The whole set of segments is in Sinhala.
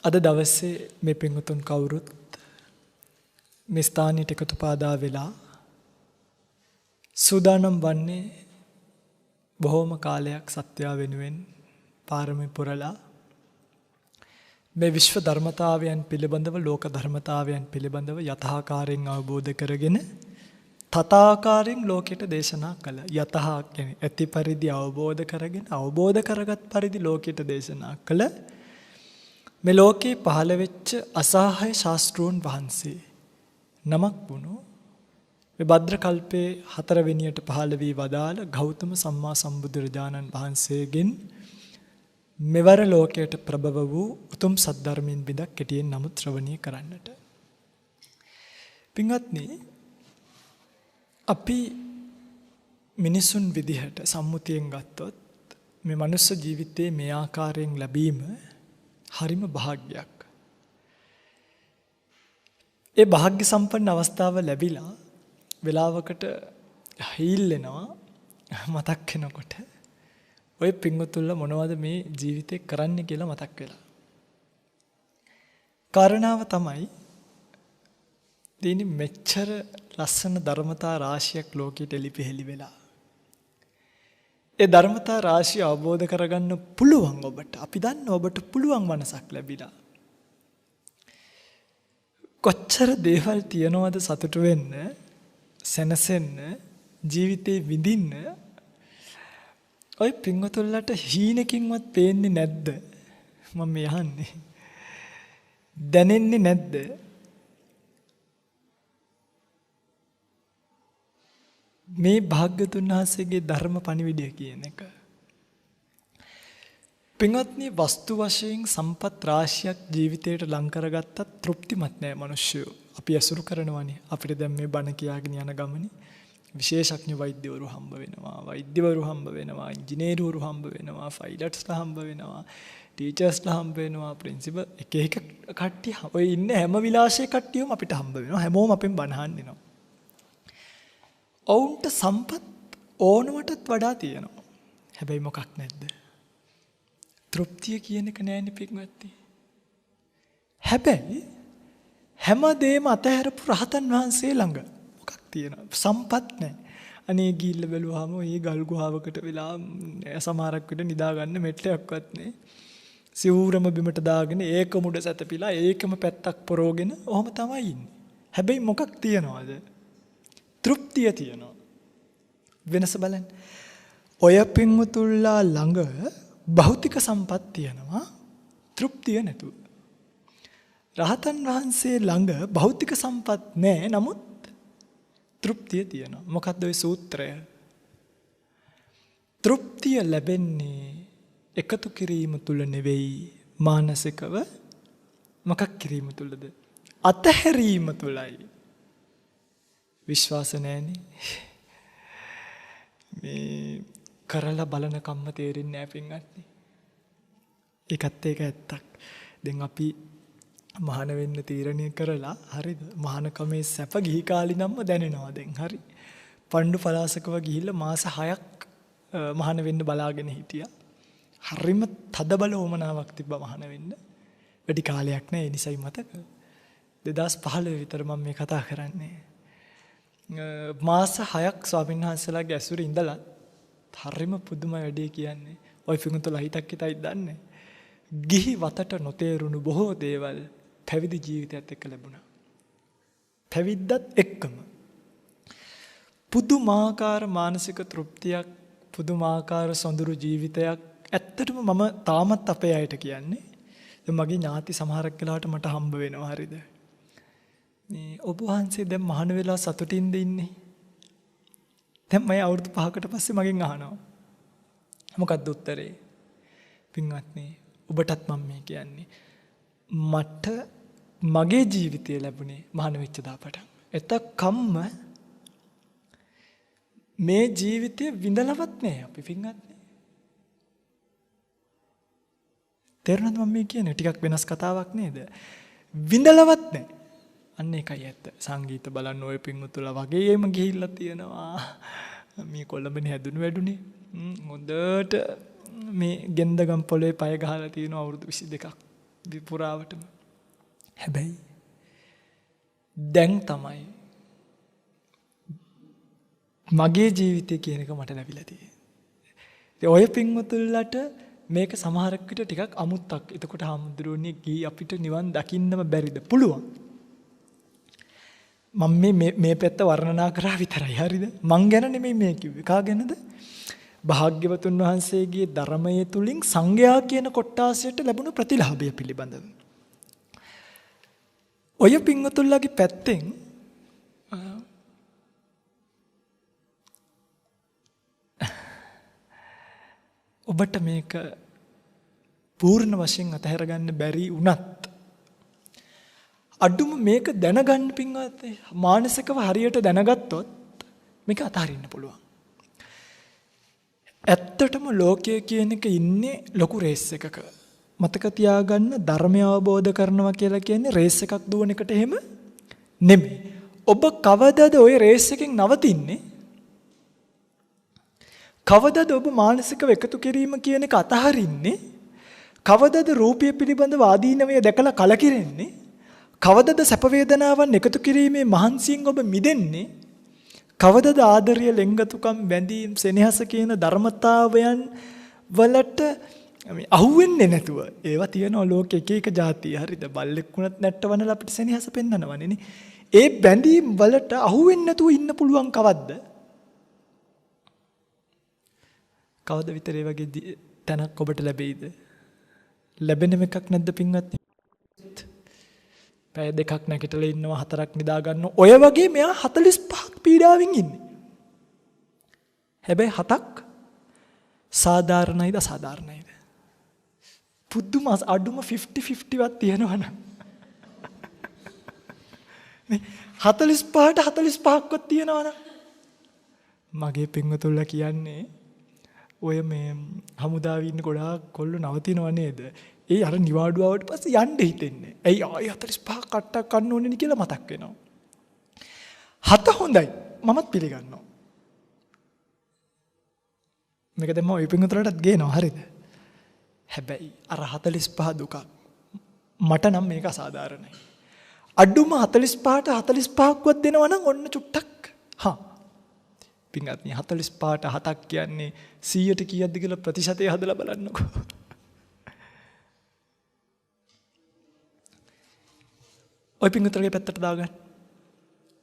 අද දවසේ මේ පින්වතුන් කවුරුත් මේ ස්ථානයට එකතු පාදා වෙලා සූදානම් වන්නේ බොහෝම කාලයක් සත්‍යය වෙනුවෙන් පාරමී පුරලා මේ විශ්ව ධර්මතාවයන් පිළිබඳව ලෝක ධර්මතාවයන් පිළිබඳව යථාකාරයෙන් අවබෝධ කරගෙන තථාකාරයෙන් ලෝකයට දේශනා කළ යථා කියන්නේ ඇති පරිදි අවබෝධ කරගෙන අවබෝධ කරගත් පරිදි ලෝකයට දේශනා කළ මේ ලෝකේ පහළ වෙච්ච අසහාය ශාස්ත්‍රූන් වහන්සේ නමක් වුණු මේ භද්‍ර කල්පේ 4 වෙනියට පහළ වී වදාළ ගෞතම සම්මා සම්බුදුරජාණන් වහන්සේගෙන් මෙවර ලෝකයට ප්‍රභව වූ උතුම් සද්ධර්මයෙන් බිඳක් කෙටියෙන් නමුත් ශ්‍රවණය කරන්නට. පින්වත්නි, අපි මිනිසුන් විදිහට සම්මුතියෙන් ගත්තොත් මේ මනුස්ස ජීවිතයේ මේ ආකාරයෙන් ලැබීම හරිම භාග්යක්. ඒ භාග්‍ය සම්පන්න අවස්ථාව ලැබිලා වෙලාවකට හීල්ලෙනවා මතක් වෙනකොට ඔය පින්වතුන්ලා මොනවද මේ ජීවිතේ කරන්න කියලා මතක් වෙලා. කාරණාව තමයි දිනි මෙච්චර ලස්සන ධර්මතා රාශියක් ලෝකෙට එලිපෙහෙලි වෙලා. ඒ ධර්මතා රාශිය අවබෝධ කරගන්න පුළුවන් ඔබට. අපි දන්න ඔබට පුළුවන් මනසක් ලැබිලා. කොච්චර දේවල් තියනවද සතුටු වෙන්න, සැනසෙන්න, ජීවිතේ විඳින්න. ඔය පින්වතුන්ලට හීනකින්වත් පේන්නේ නැද්ද? මම යහන්නේ. දැනෙන්නේ නැද්ද? මේ භාග්‍යතුන් වහන්සේගේ ධර්ම පණිවිඩය කියන එක. පින්වත්නි, වස්තු වශයෙන් සම්පත් රාශියක් ජීවිතයට ලං කරගත්තත් තෘප්තිමත් නෑ මිනිස්සු. අපි අසුරු කරනවානේ. අපිට දැන් මේ බණ කියාගෙන යන ගමනේ විශේෂඥ වෛද්‍යවරු හම්බ වෙනවා, වෛද්‍යවරු හම්බ වෙනවා, ඉංජිනේරුවරු හම්බ වෙනවා, ෆයිලට්ස්ලා හම්බ වෙනවා, ටීචර්ස්ලා හම්බ වෙනවා, ප්‍රින්සිපල් එක එක කට්ටිය ඔය ඉන්න හැම විලාසයේ කට්ටියම අපිට හම්බ වෙනවා. හැමෝම අපෙන් බණ අහන්න එනවා. ඔවුන්ට සම්පත් ඕනවටත් වඩා තියෙනවා. හැබැයි මොකක් නැද්ද? තෘප්තිය කියන එක නෑනේ පින්වත්නි. හැබැයි හැමදේම අතහැරපු රහතන් වහන්සේ ළඟ මොකක් තියෙනවද? සම්පත් නෑ. අනේ ගිහිල්ලා බැලුවාම මේ ගල් ගුහාවකට වෙලා සමහරක් විට නිදා ගන්න මෙට්ටයක්වත් නෑ. සිවුරම බිමට දාගෙන ඒක මුඩ සැතපීලා ඒකම පැත්තක් පොරෝගෙන ඔහොම තමයි ඉන්නේ. හැබැයි මොකක් තියනවද? තෘප්තිය තියෙනවා. වෙනස බලන්න. ඔය පින්වතුන්ලා ළඟ භෞතික සම්පත් තියෙනවා, තෘප්තිය නැතුව. රහතන් වහන්සේ ළඟ භෞතික සම්පත් නැහැ, නමුත් තෘප්තිය තියෙනවා. මොකක්ද ওই සූත්‍රය? තෘප්තිය ලැබෙන්නේ එකතු කිරීම තුල නෙවෙයි, මානසිකව මොකක් කිරීම තුලද? අතහැරීම තුලයි. විශ්වාස නැහැනේ. මේ කරලා බලන කම්ම තේරෙන්නේ නැහැ පින්වත්නි. ඒකත් ඒක ඇත්තක්. දැන් අපි මහාන වෙන්න තීරණය කරලා හරිද? මහානකමේ සැප ගිහි කාලේ නම්ම දැනෙනවා දැන්. හරි. පණ්ඩු පලාසකව ගිහිල්ලා මාස 6ක් මහාන වෙන්න බලාගෙන හිටියා. හරිම තද බල වමනාවක් තිබ්බා මහාන වෙන්න. වැඩි කාලයක් නැහැ. ඒ නිසයි මතක. 2015 විතර මම මේ කතා කරන්නේ. මාස 6ක් ස්වාමීන් වහන්සේලාගේ ඇසුරේ ඉඳලා හරිම පුදුම වැඩේ කියන්නේ. ඔය පිටුතුලා හිතක් හිතයි දන්නේ. ගිහි වතට නොතේරුණු බොහෝ දේවල් පැවිදි ජීවිතයත් එක්ක ලැබුණා. පැවිද්දත් එක්කම පුදුමාකාර මානසික තෘප්තියක්, පුදුමාකාර සොඳුරු ජීවිතයක්. ඇත්තටම මම තාමත් අපේ අයට කියන්නේ. දැන් මගේ ඥාති සමහරක් වෙලාවට මට හම්බ වෙනවා. හරිද? මේ ඔබ වහන්සේ දැන් මහාන වෙලා සතුටින්ද ඉන්නේ? දැන් මම අවුරුදු 5කට පස්සේ මගෙන් අහනවා. මොකක්ද උත්තරේ? පින්වත්නි, ඔබටත් මම මේ කියන්නේ. මට මගේ ජීවිතය ලැබුණේ මහාන වෙච්ච දාපටන්. එතකම්ම මේ ජීවිතය විඳලවත් නෑ අපි පින්වත්නි. තේරුණාද මම මේ කියන්නේ? ටිකක් වෙනස් කතාවක් නේද? විඳලවත් නෑ. අන්න ඒකයි ඇත්ත. සංගීත බලන්න ඔය පින්වතුන්ලා වගේම ගිහිල්ලා තියෙනවා. මේ කොළඹනේ හැදුණු වැඩුනේ. හොඳට මේ ගෙන්දගම් පොළේ පය ගහලා තියෙන අවුරුදු 22ක්. විපුරාවටම. හැබැයි දැන් තමයි මගේ ජීවිතය කියන එක මට ලැබිලා තියෙන්නේ. ඔය පින්වතුන්ලට මේක සමහරක් විට ටිකක් අමුත්තක්. එතකොට හාමුදුරුවනේ ගී අපිට නිවන් දකින්නම බැරිද? පුළුවන්. මම මේ පැත්ත වර්ණනා කරා විතරයි. හරිද? මං ගැන නෙමෙයි මේ කිව්වේ. කා ගැනද? භාග්‍යවතුන් වහන්සේගේ ධර්මයේ තුලින් සංඝයා කියන කොට්ටාසයට ලැබුණු ප්‍රතිලාභය පිළිබඳව. ඔය පින්වතුන්ලගේ පැත්තෙන් ඔබට මේක පූර්ණ වශයෙන් අතහැර ගන්න බැරි වුණත් අඩුම මේක දැනගන්න පින්වත් මානසිකව හරියට දැනගත්තොත් මේක අතහරින්න පුළුවන්. ඇත්තටම ලෝකය කියන එක ඉන්නේ ලොකු රේස් එකක. මතක තියාගන්න ධර්මය අවබෝධ කරනවා කියලා කියන්නේ රේස් එකක් දුවන එකට එහෙම නෙමෙයි. ඔබ කවදද ওই රේස් එකෙන් නවතින්නේ? කවදද ඔබ මානසිකව එකතු කිරීම කියන එක අතහරින්නේ? කවදද රූපය පිළිබඳව ආදීනවය දැකලා කලකිරෙන්නේ? කවදද සැප වේදනාවන් එකතු කිරීමේ මහන්සියෙන් ඔබ මිදෙන්නේ? කවදද ආදරය, ලෙන්ගතුකම්, බැඳීම්, සෙනෙහස කියන ධර්මතාවයන් වලට අහුවෙන්නේ නැතුව ඒවා තියෙනවා ලෝකෙ එක එක જાති. හරිද? බල්ලෙක් වුණත් නැට්ටවනලා අපිට සෙනෙහස පෙන්නනවනේ නේ. ඒ බැඳීම් වලට අහුවෙන්නේ නැතුව ඉන්න පුළුවන් කවද්ද? කවද විතර ඒ වගේ තැනක් ඔබට ලැබෙයිද? ලැබෙන එකක් නැද්ද පින්වත්නි? පැය දෙකක් නැගිටලා ඉන්නවා, 4ක් නිදා ගන්නවා. ඔය වගේ මෙයා 45ක් පීඩාවෙන් ඉන්නේ. හැබැයි 7ක් සාධාරණයිද අසාධාරණයිද? පුදුම අඩුම 50-50 වත් තියෙනවනම්. නේ 45ට 45ක්වත් තියෙනවනම් මගේ පින්වතුන්ලා කියන්නේ ඔය මේ හමුදාවේ ඉන්න ගොඩාක් කොල්ලෝ නවතිනව නේද? ඒ අර නිවාඩුවට පස්සේ යන්න හිතෙන්නේ. ඇයි ආයෙ 45 කට්ටක් කන්න ඕනේ නේ කියලා මතක් වෙනවා. 7 හොඳයි. මමත් පිළිගන්නවා. මේක දැන් මම විපින්ගතරටත් ගේනවා. හරිද? හැබැයි අර 45 දුක මට නම් මේක අසාධාරණයි. අඩුම 45ට 45ක්වත් දෙනවා නම් ඔන්න චුට්ටක්. පින්වත්නි 45ට 7ක් කියන්නේ 100ට කීයක්ද කියලා ප්‍රතිශතය හදලා බලන්නකෝ. ඔය පින්වතුන්ගේ පැත්තට දාගන්න.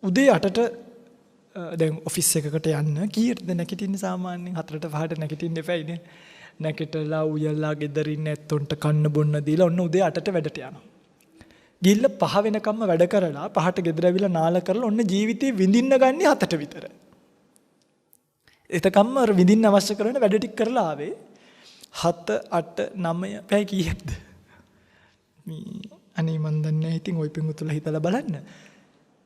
උදේ 8ට දැන් ඔෆිස් එකකට යන්න කීයටද නැගිටින්නේ සාමාන්‍යයෙන්? 4ට 5ට නැගිටින්න එපයිනේ. නැගිටලා උයලා ගෙදරින් ඇත්තොන්ට කන්න බොන්න දීලා ඔන්න උදේ 8ට වැඩට යනවා. ගිහිල්ල 5 වෙනකම්ම වැඩ කරලා 5ට ගෙදර ඇවිල්ලා නාලා කරලා ඔන්න ජීවිතේ විඳින්න ගන්නේ 7ට විතර. එතකම්ම විඳින්න අවශ්‍ය කරන වැඩ ටික කරලා ආවේ 7 8 9 පැය කීයක්ද? අනේ මන් දන්නේ නැහැ. ඉතින් ওই පින්වතුන්ලා හිතලා බලන්න.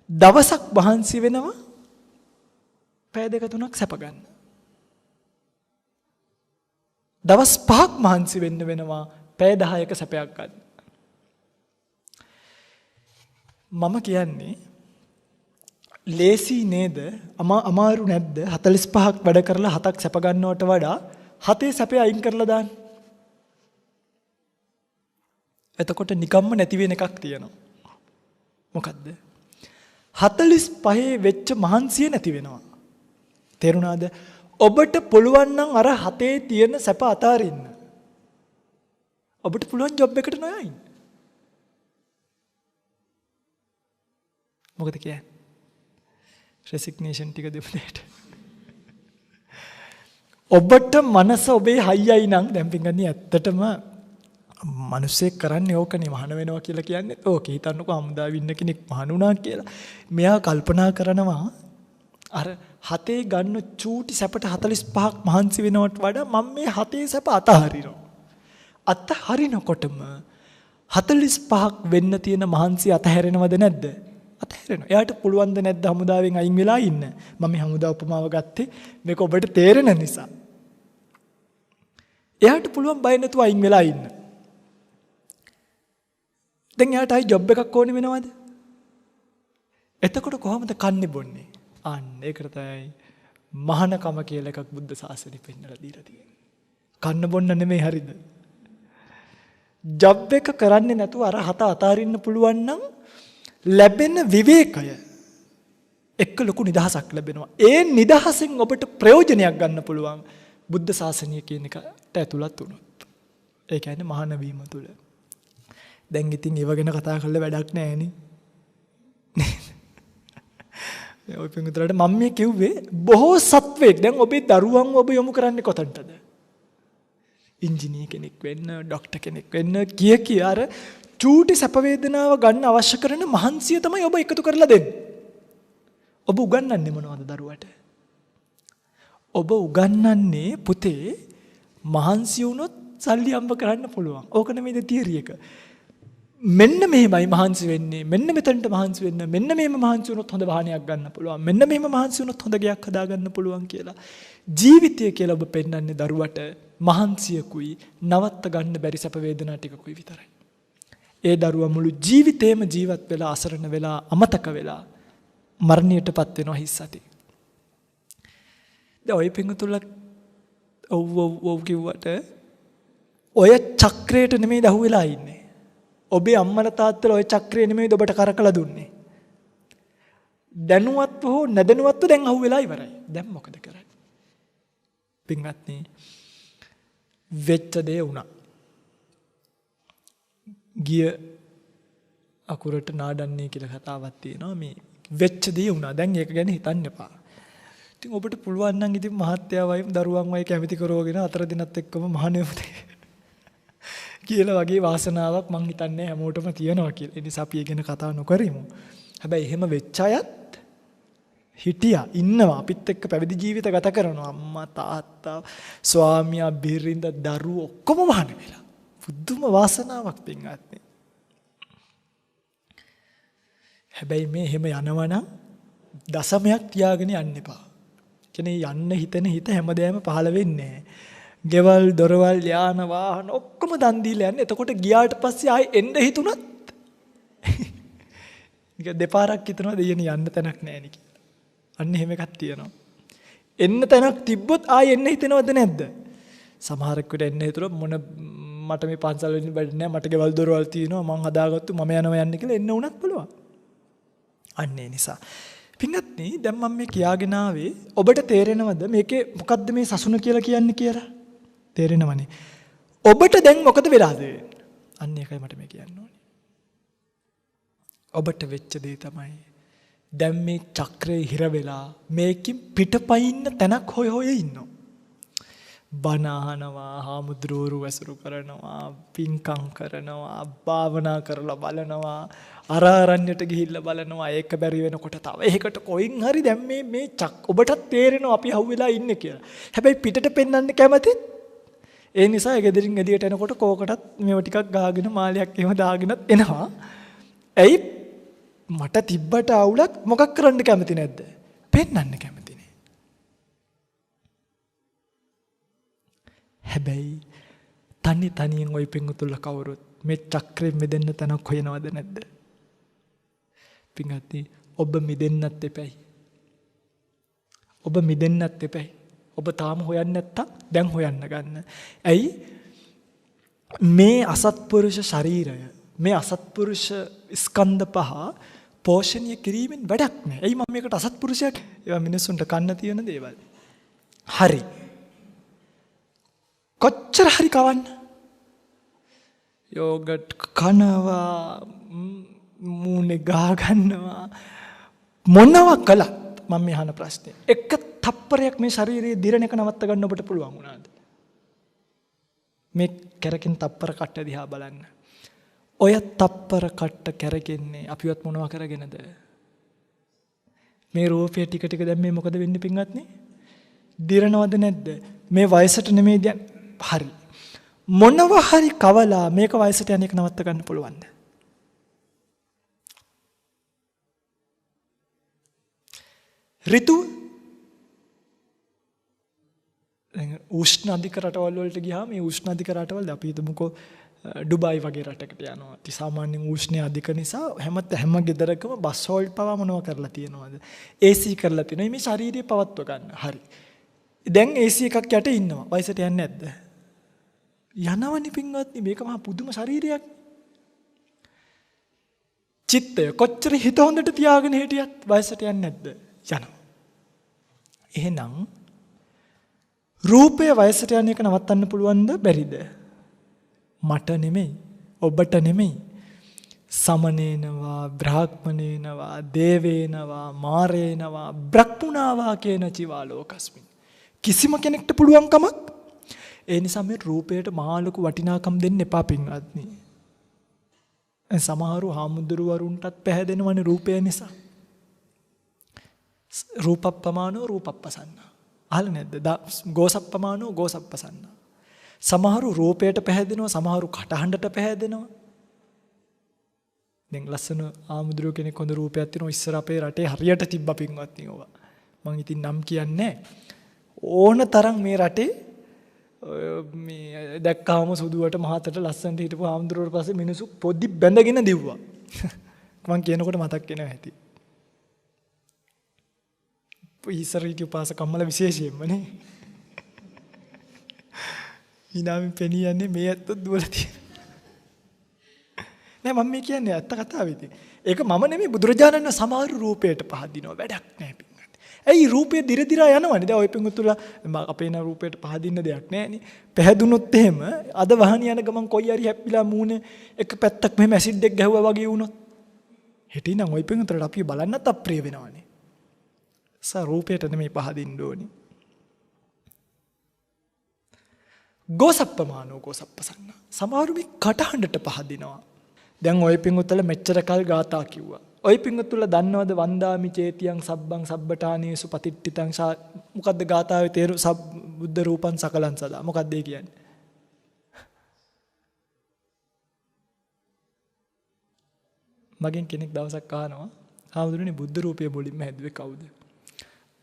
දවසක් වහන්සි වෙනවා පැය 2-3ක් සැප ගන්න. දවස් 5ක් මහන්සි වෙන්න වෙනවා පැය 10ක සැපයක් ගන්න. මම කියන්නේ ලේසි නේද? අමාරු නැද්ද? 45ක් වැඩ කරලා 7ක් සැප ගන්නවට වඩා 7 සැපේ අයින් කරලා දාන්න. එතකොට නිකම්ම නැති වෙන එකක් තියෙනවා. මොකද්ද? 45 වෙච්ච මහන්සිය නැති වෙනවා. තේරුණාද? ඔබට පුළුවන් නම් අර 7 තියෙන සැප අතාරින්න. ඔබට පුළුවන් ජොබ් එකට නොයයින්. මොකද කියන්නේ? රෙසිග්නේෂන් ටික දෙපළට. ඔබට මනස ඔබේ හයියයි නම් දැන් පින්ගන්නේ ඇත්තටම මිනිස්සෙක් කරන්නේ ඕකනේ මහාන වෙනවා කියලා කියන්නේ. ඕක හිතන්නකෝ හමුදාවේ ඉන්න කෙනෙක් මහාන වුණා කියලා. මෙයා කල්පනා කරනවා අර 7 ගන්න චූටි සැපට 45ක් මහන්සි වෙනවට වඩා මම මේ 7 සැප අතහරිනවා. අතහරිනකොටම 45ක් වෙන්න තියෙන මහන්සිය අතහැරෙනවද නැද්ද? අතහැරෙනවා. එයාට පුළුවන් ද නැද්ද හමුදාවෙන් අයින් වෙලා ඉන්න? මම මේ හමුදා උපමාව ගත්තේ මේක ඔබට තේරෙන නිසා. එයාට පුළුවන් බය නැතුව අයින් වෙලා ඉන්න. දැන් එයාට ආයි ජොබ් එකක් ඕනේ වෙනවද? එතකොට කොහොමද කන්නේ බොන්නේ? අන්න ඒකට තමයි මහානකම කියලා එකක් බුද්ධ ශාසනය පෙන්නලා දීලා තියෙන්නේ. කන්න බොන්න නෙමෙයි හරිද? ජොබ් එක කරන්නේ නැතුව අර 7 අතාරින්න පුළුවන් නම් ලැබෙන විවේකය එක්ක ලොකු නිදහසක් ලැබෙනවා. ඒ නිදහසෙන් ඔබට ප්‍රයෝජනයක් ගන්න පුළුවන් බුද්ධ ශාසනය කියන එකට ඇතුළත් වුණොත්. ඒ කියන්නේ මහාන වීම තුල. දැන් ඉතින් ඒව ගැන කතා කරලා වැඩක් නැහැ නේ. ඔය පිටුතරට මම මේ කිව්වේ බොහෝ සත්වෙක් දැන් ඔබේ දරුවන්ව ඔබ යොමු කරන්නේ කොතනටද? ඉංජිනේර කෙනෙක් වෙන්න, ડોක්ටර් කෙනෙක් වෙන්න කිය අර චූටි සැප වේදනාව ගන්න අවශ්‍ය කරන මහන්සිය තමයි ඔබ එකතු කරලා දෙන්නේ. ඔබ උගන්වන්නේ මොනවද දරුවට? ඔබ උගන්වන්නේ පුතේ මහන්සි වුණොත් සල්ලි අම්බ කරන්න පුළුවන්. ඕක නෙමෙයිද තියරි එක. මෙන්න මෙහෙමයි මහන්සි වෙන්නේ. මෙන්න මෙතනට මහන්සි වෙන්න. මෙන්න මෙහෙම මහන්සි වුණොත් හොඳ වාහනයක් ගන්න පුළුවන්. මෙන්න මෙහෙම මහන්සි වුණොත් හොඳ ගයක් හදා ගන්න පුළුවන් කියලා. ජීවිතය කියලා ඔබ පෙන්වන්නේ දරුවට මහන්සියකුයි නවත්ත ගන්න බැරි සැප වේදනා ටිකකුයි විතරයි. ඒ දරුවා මුළු ජීවිතේම ජීවත් වෙලා අසරණ වෙලා අමතක වෙලා මරණයටපත් වෙනවා හිස් අතේ. දැන් ඔය පිංගුතුල ඔව් කිව්වට ඔය චක්‍රයට නෙමෙයි දහුවෙලා ඉන්නේ. ඔබේ අම්මලා තාත්තලා ඔය චක්‍රය නෙමෙයි ඔබට කරකලා දුන්නේ. දැනුවත්ව හෝ නැදැනුවත්ව දැන් අහුවෙලා ඉවරයි. දැන් මොකද කරන්නේ? පින්වත්නි වෙච්ච දේ වුණා. ගිය අකුරට නාඩන්නේ කියලා කතාවක් තියෙනවා. මේ වෙච්ච දේ වුණා. දැන් ඒක ගැන හිතන්න එපා. ඉතින් ඔබට පුළුවන් නම් ඉතින් මහත්තයා වයින් දරුවන් වයි කැමති කරවගෙන අතර දිනත් එක්කම මහණෙමුද කියලා වගේ වාසනාවක් මං හිතන්නේ හැමෝටම තියෙනවා කියලා. ඒ නිසා අපි ඒ ගැන කතා නොකරමු. හැබැයි එහෙම වෙච්ච අයත් හිටියා ඉන්නවා අපිත් එක්ක පැවිදි ජීවිත ගත කරනවා. අම්මා තාත්තා ස්වාමියා බිරිඳ දරුවෝ ඔක්කොම මහාන වෙලා. පුදුම වාසනාවක් පින්වත්නි. හැබැයි මේ එහෙම යනවනම් දසමයක් තියාගෙන යන්න එපා. කියන්නේ යන්න හිතෙන හිත හැමදේම පහළ වෙන්නේ නැහැ. ගෙවල් දොරවල් යාන වාහන ඔක්කොම දන් දීලා යන්නේ. එතකොට ගියාට පස්සේ ආයෙ එන්න හිතුණත් නික දෙපාරක් හිතනවා දෙයනේ යන්න තැනක් නැහැ නේ කියලා. අන්න එහෙම එකක් තියෙනවා. එන්න තැනක් තිබ්බොත් ආයෙ එන්න හිතෙනවද නැද්ද? සමහරෙකුට එන්න හිතුනොත් මොන මට මේ පන්සල් වලින් බඩ නැහැ මට ගෙවල් දොරවල් තියෙනවා මං හදාගත්තු මම යනවා යන්න කියලා එන්න උනත් පුළුවන්. අන්න ඒ නිසා පින්වත්නි දැන් මම මේ කියාගෙන ආවේ ඔබට තේරෙනවද මේකේ මොකද්ද මේ සසුන කියලා කියන්නේ කියලා? තේරෙනවනේ. ඔබට දැන් මොකද වෙලාද වෙන්නේ? අන්න ඒකයි මට මේ කියන්න ඕනේ. ඔබට වෙච්ච දේ තමයි දැන් මේ චක්‍රේ හිර වෙලා මේකෙන් පිටපයින්න තැනක් හොය හොය ඉන්නවා. බණ අහනවා, හාමුදුරුවෝ වැසුරු කරනවා, පින්කම් කරනවා, භාවනා කරලා බලනවා, අරාරණ්‍යට ගිහිල්ලා බලනවා. ඒක බැරි වෙනකොට තව එකකට කොයින් හරි දැන් මේ ඔබටත් තේරෙනවා අපි හවුවෙලා ඉන්නේ කියලා. හැබැයි පිටට පෙන්වන්න කැමතිත් ඒ නිසා ගෙදරින් එළියට එනකොට කෝකටත් මේව ටිකක් ගාගෙන මාලයක් එහෙම දාගෙනත් එනවා. ඇයි මට තිබ්බට අවුලක් මොකක් කරන්න කැමති නැද්ද? පෙන්වන්න කැමති නේ. හැබැයි තනියෙන් ওই පිංගුතුල්ල කවුරුත් මේ චක්‍රෙ මිදෙන්න තැනක් හොයනවද නැද්ද? පිංගුති ඔබ මිදෙන්නත් එපයි. ඔබ මිදෙන්නත් එපයි. ඔබ තාම හොයන්නේ නැත්තම් දැන් හොයන්න ගන්න. ඇයි මේ අසත්පුරුෂ ශරීරය මේ අසත්පුරුෂ ස්කන්ධ පහ පෝෂණය කිරීමෙන් වැඩක් නෑ. ඇයි මම මේකට අසත්පුරුෂයෙක්? ඒවා මිනිස්සුන්ට කන්න තියෙන දේවල්. හරි. කොච්චර හරි කවන්න. යෝගට් කනවා, මූණේ ගා ගන්නවා. මොනවා කළත් මම මේ අහන ප්‍රශ්නේ. එක තප්පරයක් මේ ශරීරයේ දිරණ එක නවත්ත ගන්න ඔබට පුළුවන් වුණාද? මේ කැරකෙන තප්පර කට්ට දිහා බලන්න. ඔය තප්පර කට්ට කැරගෙන්නේ අපිවත් මොනවා කරගෙනද? මේ රූපය ටික ටික දැන් මේ මොකද වෙන්නේ පින්වත්නි? දිරනවද නැද්ද? මේ වයසට නෙමෙයි දැන්. හරි. මොනවා හරි කවලා මේක වයසට යන එක නවත්ත ගන්න පුළුවන්ද? ඍතු උෂ්ණ අධික රටවල් වලට ගියාම මේ උෂ්ණ අධික රටවල් අපි හිතමුකෝ ඩුබායි වගේ රටකට යනවා. ඉතින් සාමාන්‍යයෙන් උෂ්ණය අධික නිසා හැම ගෙදරකම බස් හෝල්ට් පවා මොනව කරලා තියෙනවද? AC කරලා තියෙනවා. මේ ශාරීරිය පවත්ව ගන්න. හරි. දැන් AC එකක් යට ඉන්නවා. වයසට යන්නේ නැද්ද? යනවනි පින්වත්නි මේක මහා පුදුම ශරීරයක්. චිත්තය කොච්චර හිත හොඳට තියාගෙන හිටියත් වයසට යන්නේ නැද්ද? යනවා. එහෙනම් රූපය වයසට යන එක නවත්තන්න පුළුවන්ද බැරිද? මට නෙමෙයි, ඔබට නෙමෙයි. සමනේනවා, බ්‍රාහ්මණේනවා, දේවේනවා, මාරේනවා, බ්‍රහ්මුණාවා කියන චිවාලෝකස්මින්. කිසිම කෙනෙක්ට පුළුවන් කමක්. ඒ නිසා මේ රූපයට මහා ලොකු වටිනාකම් දෙන්න එපා පින්වත්නි. සමහරු හාමුදුරුවරුන්ටත් පැහැදෙනවනේ රූපය නිසා. රූපප්පමානෝ රූපප්පසන්නා. අහලා නැද්ද? ගෝසප්පමානෝ ගෝසප්පසන්නා. සමහරු රූපයට පැහැදෙනවා, සමහරු කටහඬට පැහැදෙනවා. දැන් ලස්සන ආමුදුරුව කෙනෙක් හොඳ රූපයක් තියෙනවා ඉස්සර අපේ රටේ හරියට තිබ්බ පින්වත්නි ඕවා. මං ඉතින් නම් කියන්නේ ඕන තරම් මේ රටේ මේ දැක්කාම සුදුවට මහතට ලස්සනට හිටපු ආමුදුරුවට පස්සේ මිනිස්සු පොඩි බැඳගෙන දිව්වා. මං කියනකොට මතක් වෙනවා ඇති. ඉස්සර හිටිය උපාසකම්මල විශේෂයෙන්මනේ. ඊනාමි පෙනී යන්නේ මේ ඇත්තත් දුවලා තියෙන. නෑ මම මේ කියන්නේ ඇත්ත කතාව ඉතින්. ඒක මම නෙමෙයි බුදුරජාණන් වහන්සේ සමහර රූපයට පහදිනවා වැඩක් නෑ පින්වත්. ඇයි රූපය දිර දිරා යනවනේ. දැන් ඔය පින්වතුලා අපේ න රූපයට පහදින්න දෙයක් නෑනේ. පැහැදුනොත් එහෙම අද වහන යන ගමන් කොයි හරි හැප්පිලා මූණේ එක පැත්තක් මෙහෙම ඇසිඩ් එක ගැහුවා වගේ වුණොත්. හෙටිනම් ඔය පින්වතුන්ට අපි බලන්නත් අප්‍රිය වෙනවනේ. රූපයට නෙමෙයි පහදින්න ඕනේ. ගෝසප්පමානෝ ගෝසප්පසන්නා. සමහරු මේ කටහඬට පහදිනවා. දැන් ඔය පිංගුත්තල මෙච්චර කල් ගාථා කිව්වා. ඔය පිංගුත්තල දන්නවද වන්දාමි චේතියං සබ්බං සබ්බඨානේසු පතිට්ඨිතං මොකද්ද ගාථාවේ තේරු බුද්ධ රූපං සකලං සදා. මොකද්ද ඒ කියන්නේ? මගෙන් කෙනෙක් දවසක් අහනවා "ආමුදුරනේ බුද්ධ රූපය මුලින්ම හැදුවේ කවුද?"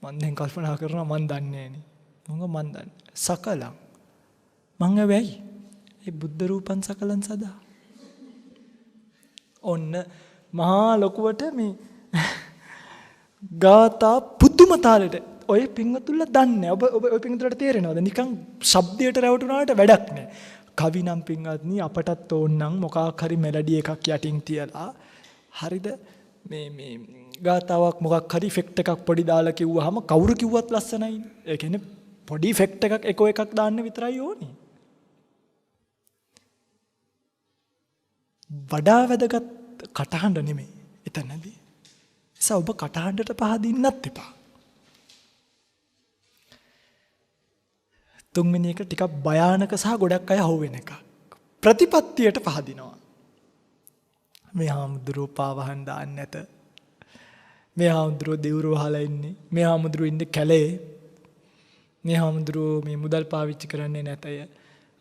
මම දැන් කල්පනා කරනවා මන් දන්නේ නෑනේ. මං දන්නේ. සකලං. මං වෙයි. ඒ බුද්ධ රූපං සකලං සදා. ඔන්න මහා ලොකුවට මේ ගාථා පුදුම තාලෙට ඔය පිංගතුල්ල දන්නේ. ඔබ ඔය පිංගතුලට තේරෙනවද? නිකන් ශබ්දයට රැවටුනාට වැඩක් නෑ. කවි නම් පිංගත්නි අපටත් ඕනනම් මොකක් හරි මෙලඩි එකක් යටින් තියලා හරිද මේ ගාතාවක් මොකක් හරි ඉෆෙක්ට් එකක් පොඩි දාලා කිව්වහම කවුරු කිව්වත් ලස්සනයි. ඒ කියන්නේ පොඩි ඉෆෙක්ට් එකක් එකක් දාන්න විතරයි ඕනේ. වඩා වැදගත් කටහඬ නෙමෙයි එතනදී. ඒස ඔබ කටහඬට පහදින්නත් එපා. තුන්වෙනි එක ටිකක් භයානක සහ ගොඩක් අය හවුවෙන එකක්. ප්‍රතිපත්තියට පහදිනවා. මේ හාමුදුරුවෝ පාවහන් දාන්න නැත. මේ හාමුදුරුවෝ දෙවුරු වහලා ඉන්නේ. මේ හාමුදුරුවෝ ඉන්නේ කැලේ. මේ හාමුදුරුවෝ මේ මුදල් පාවිච්චි කරන්නේ නැතය.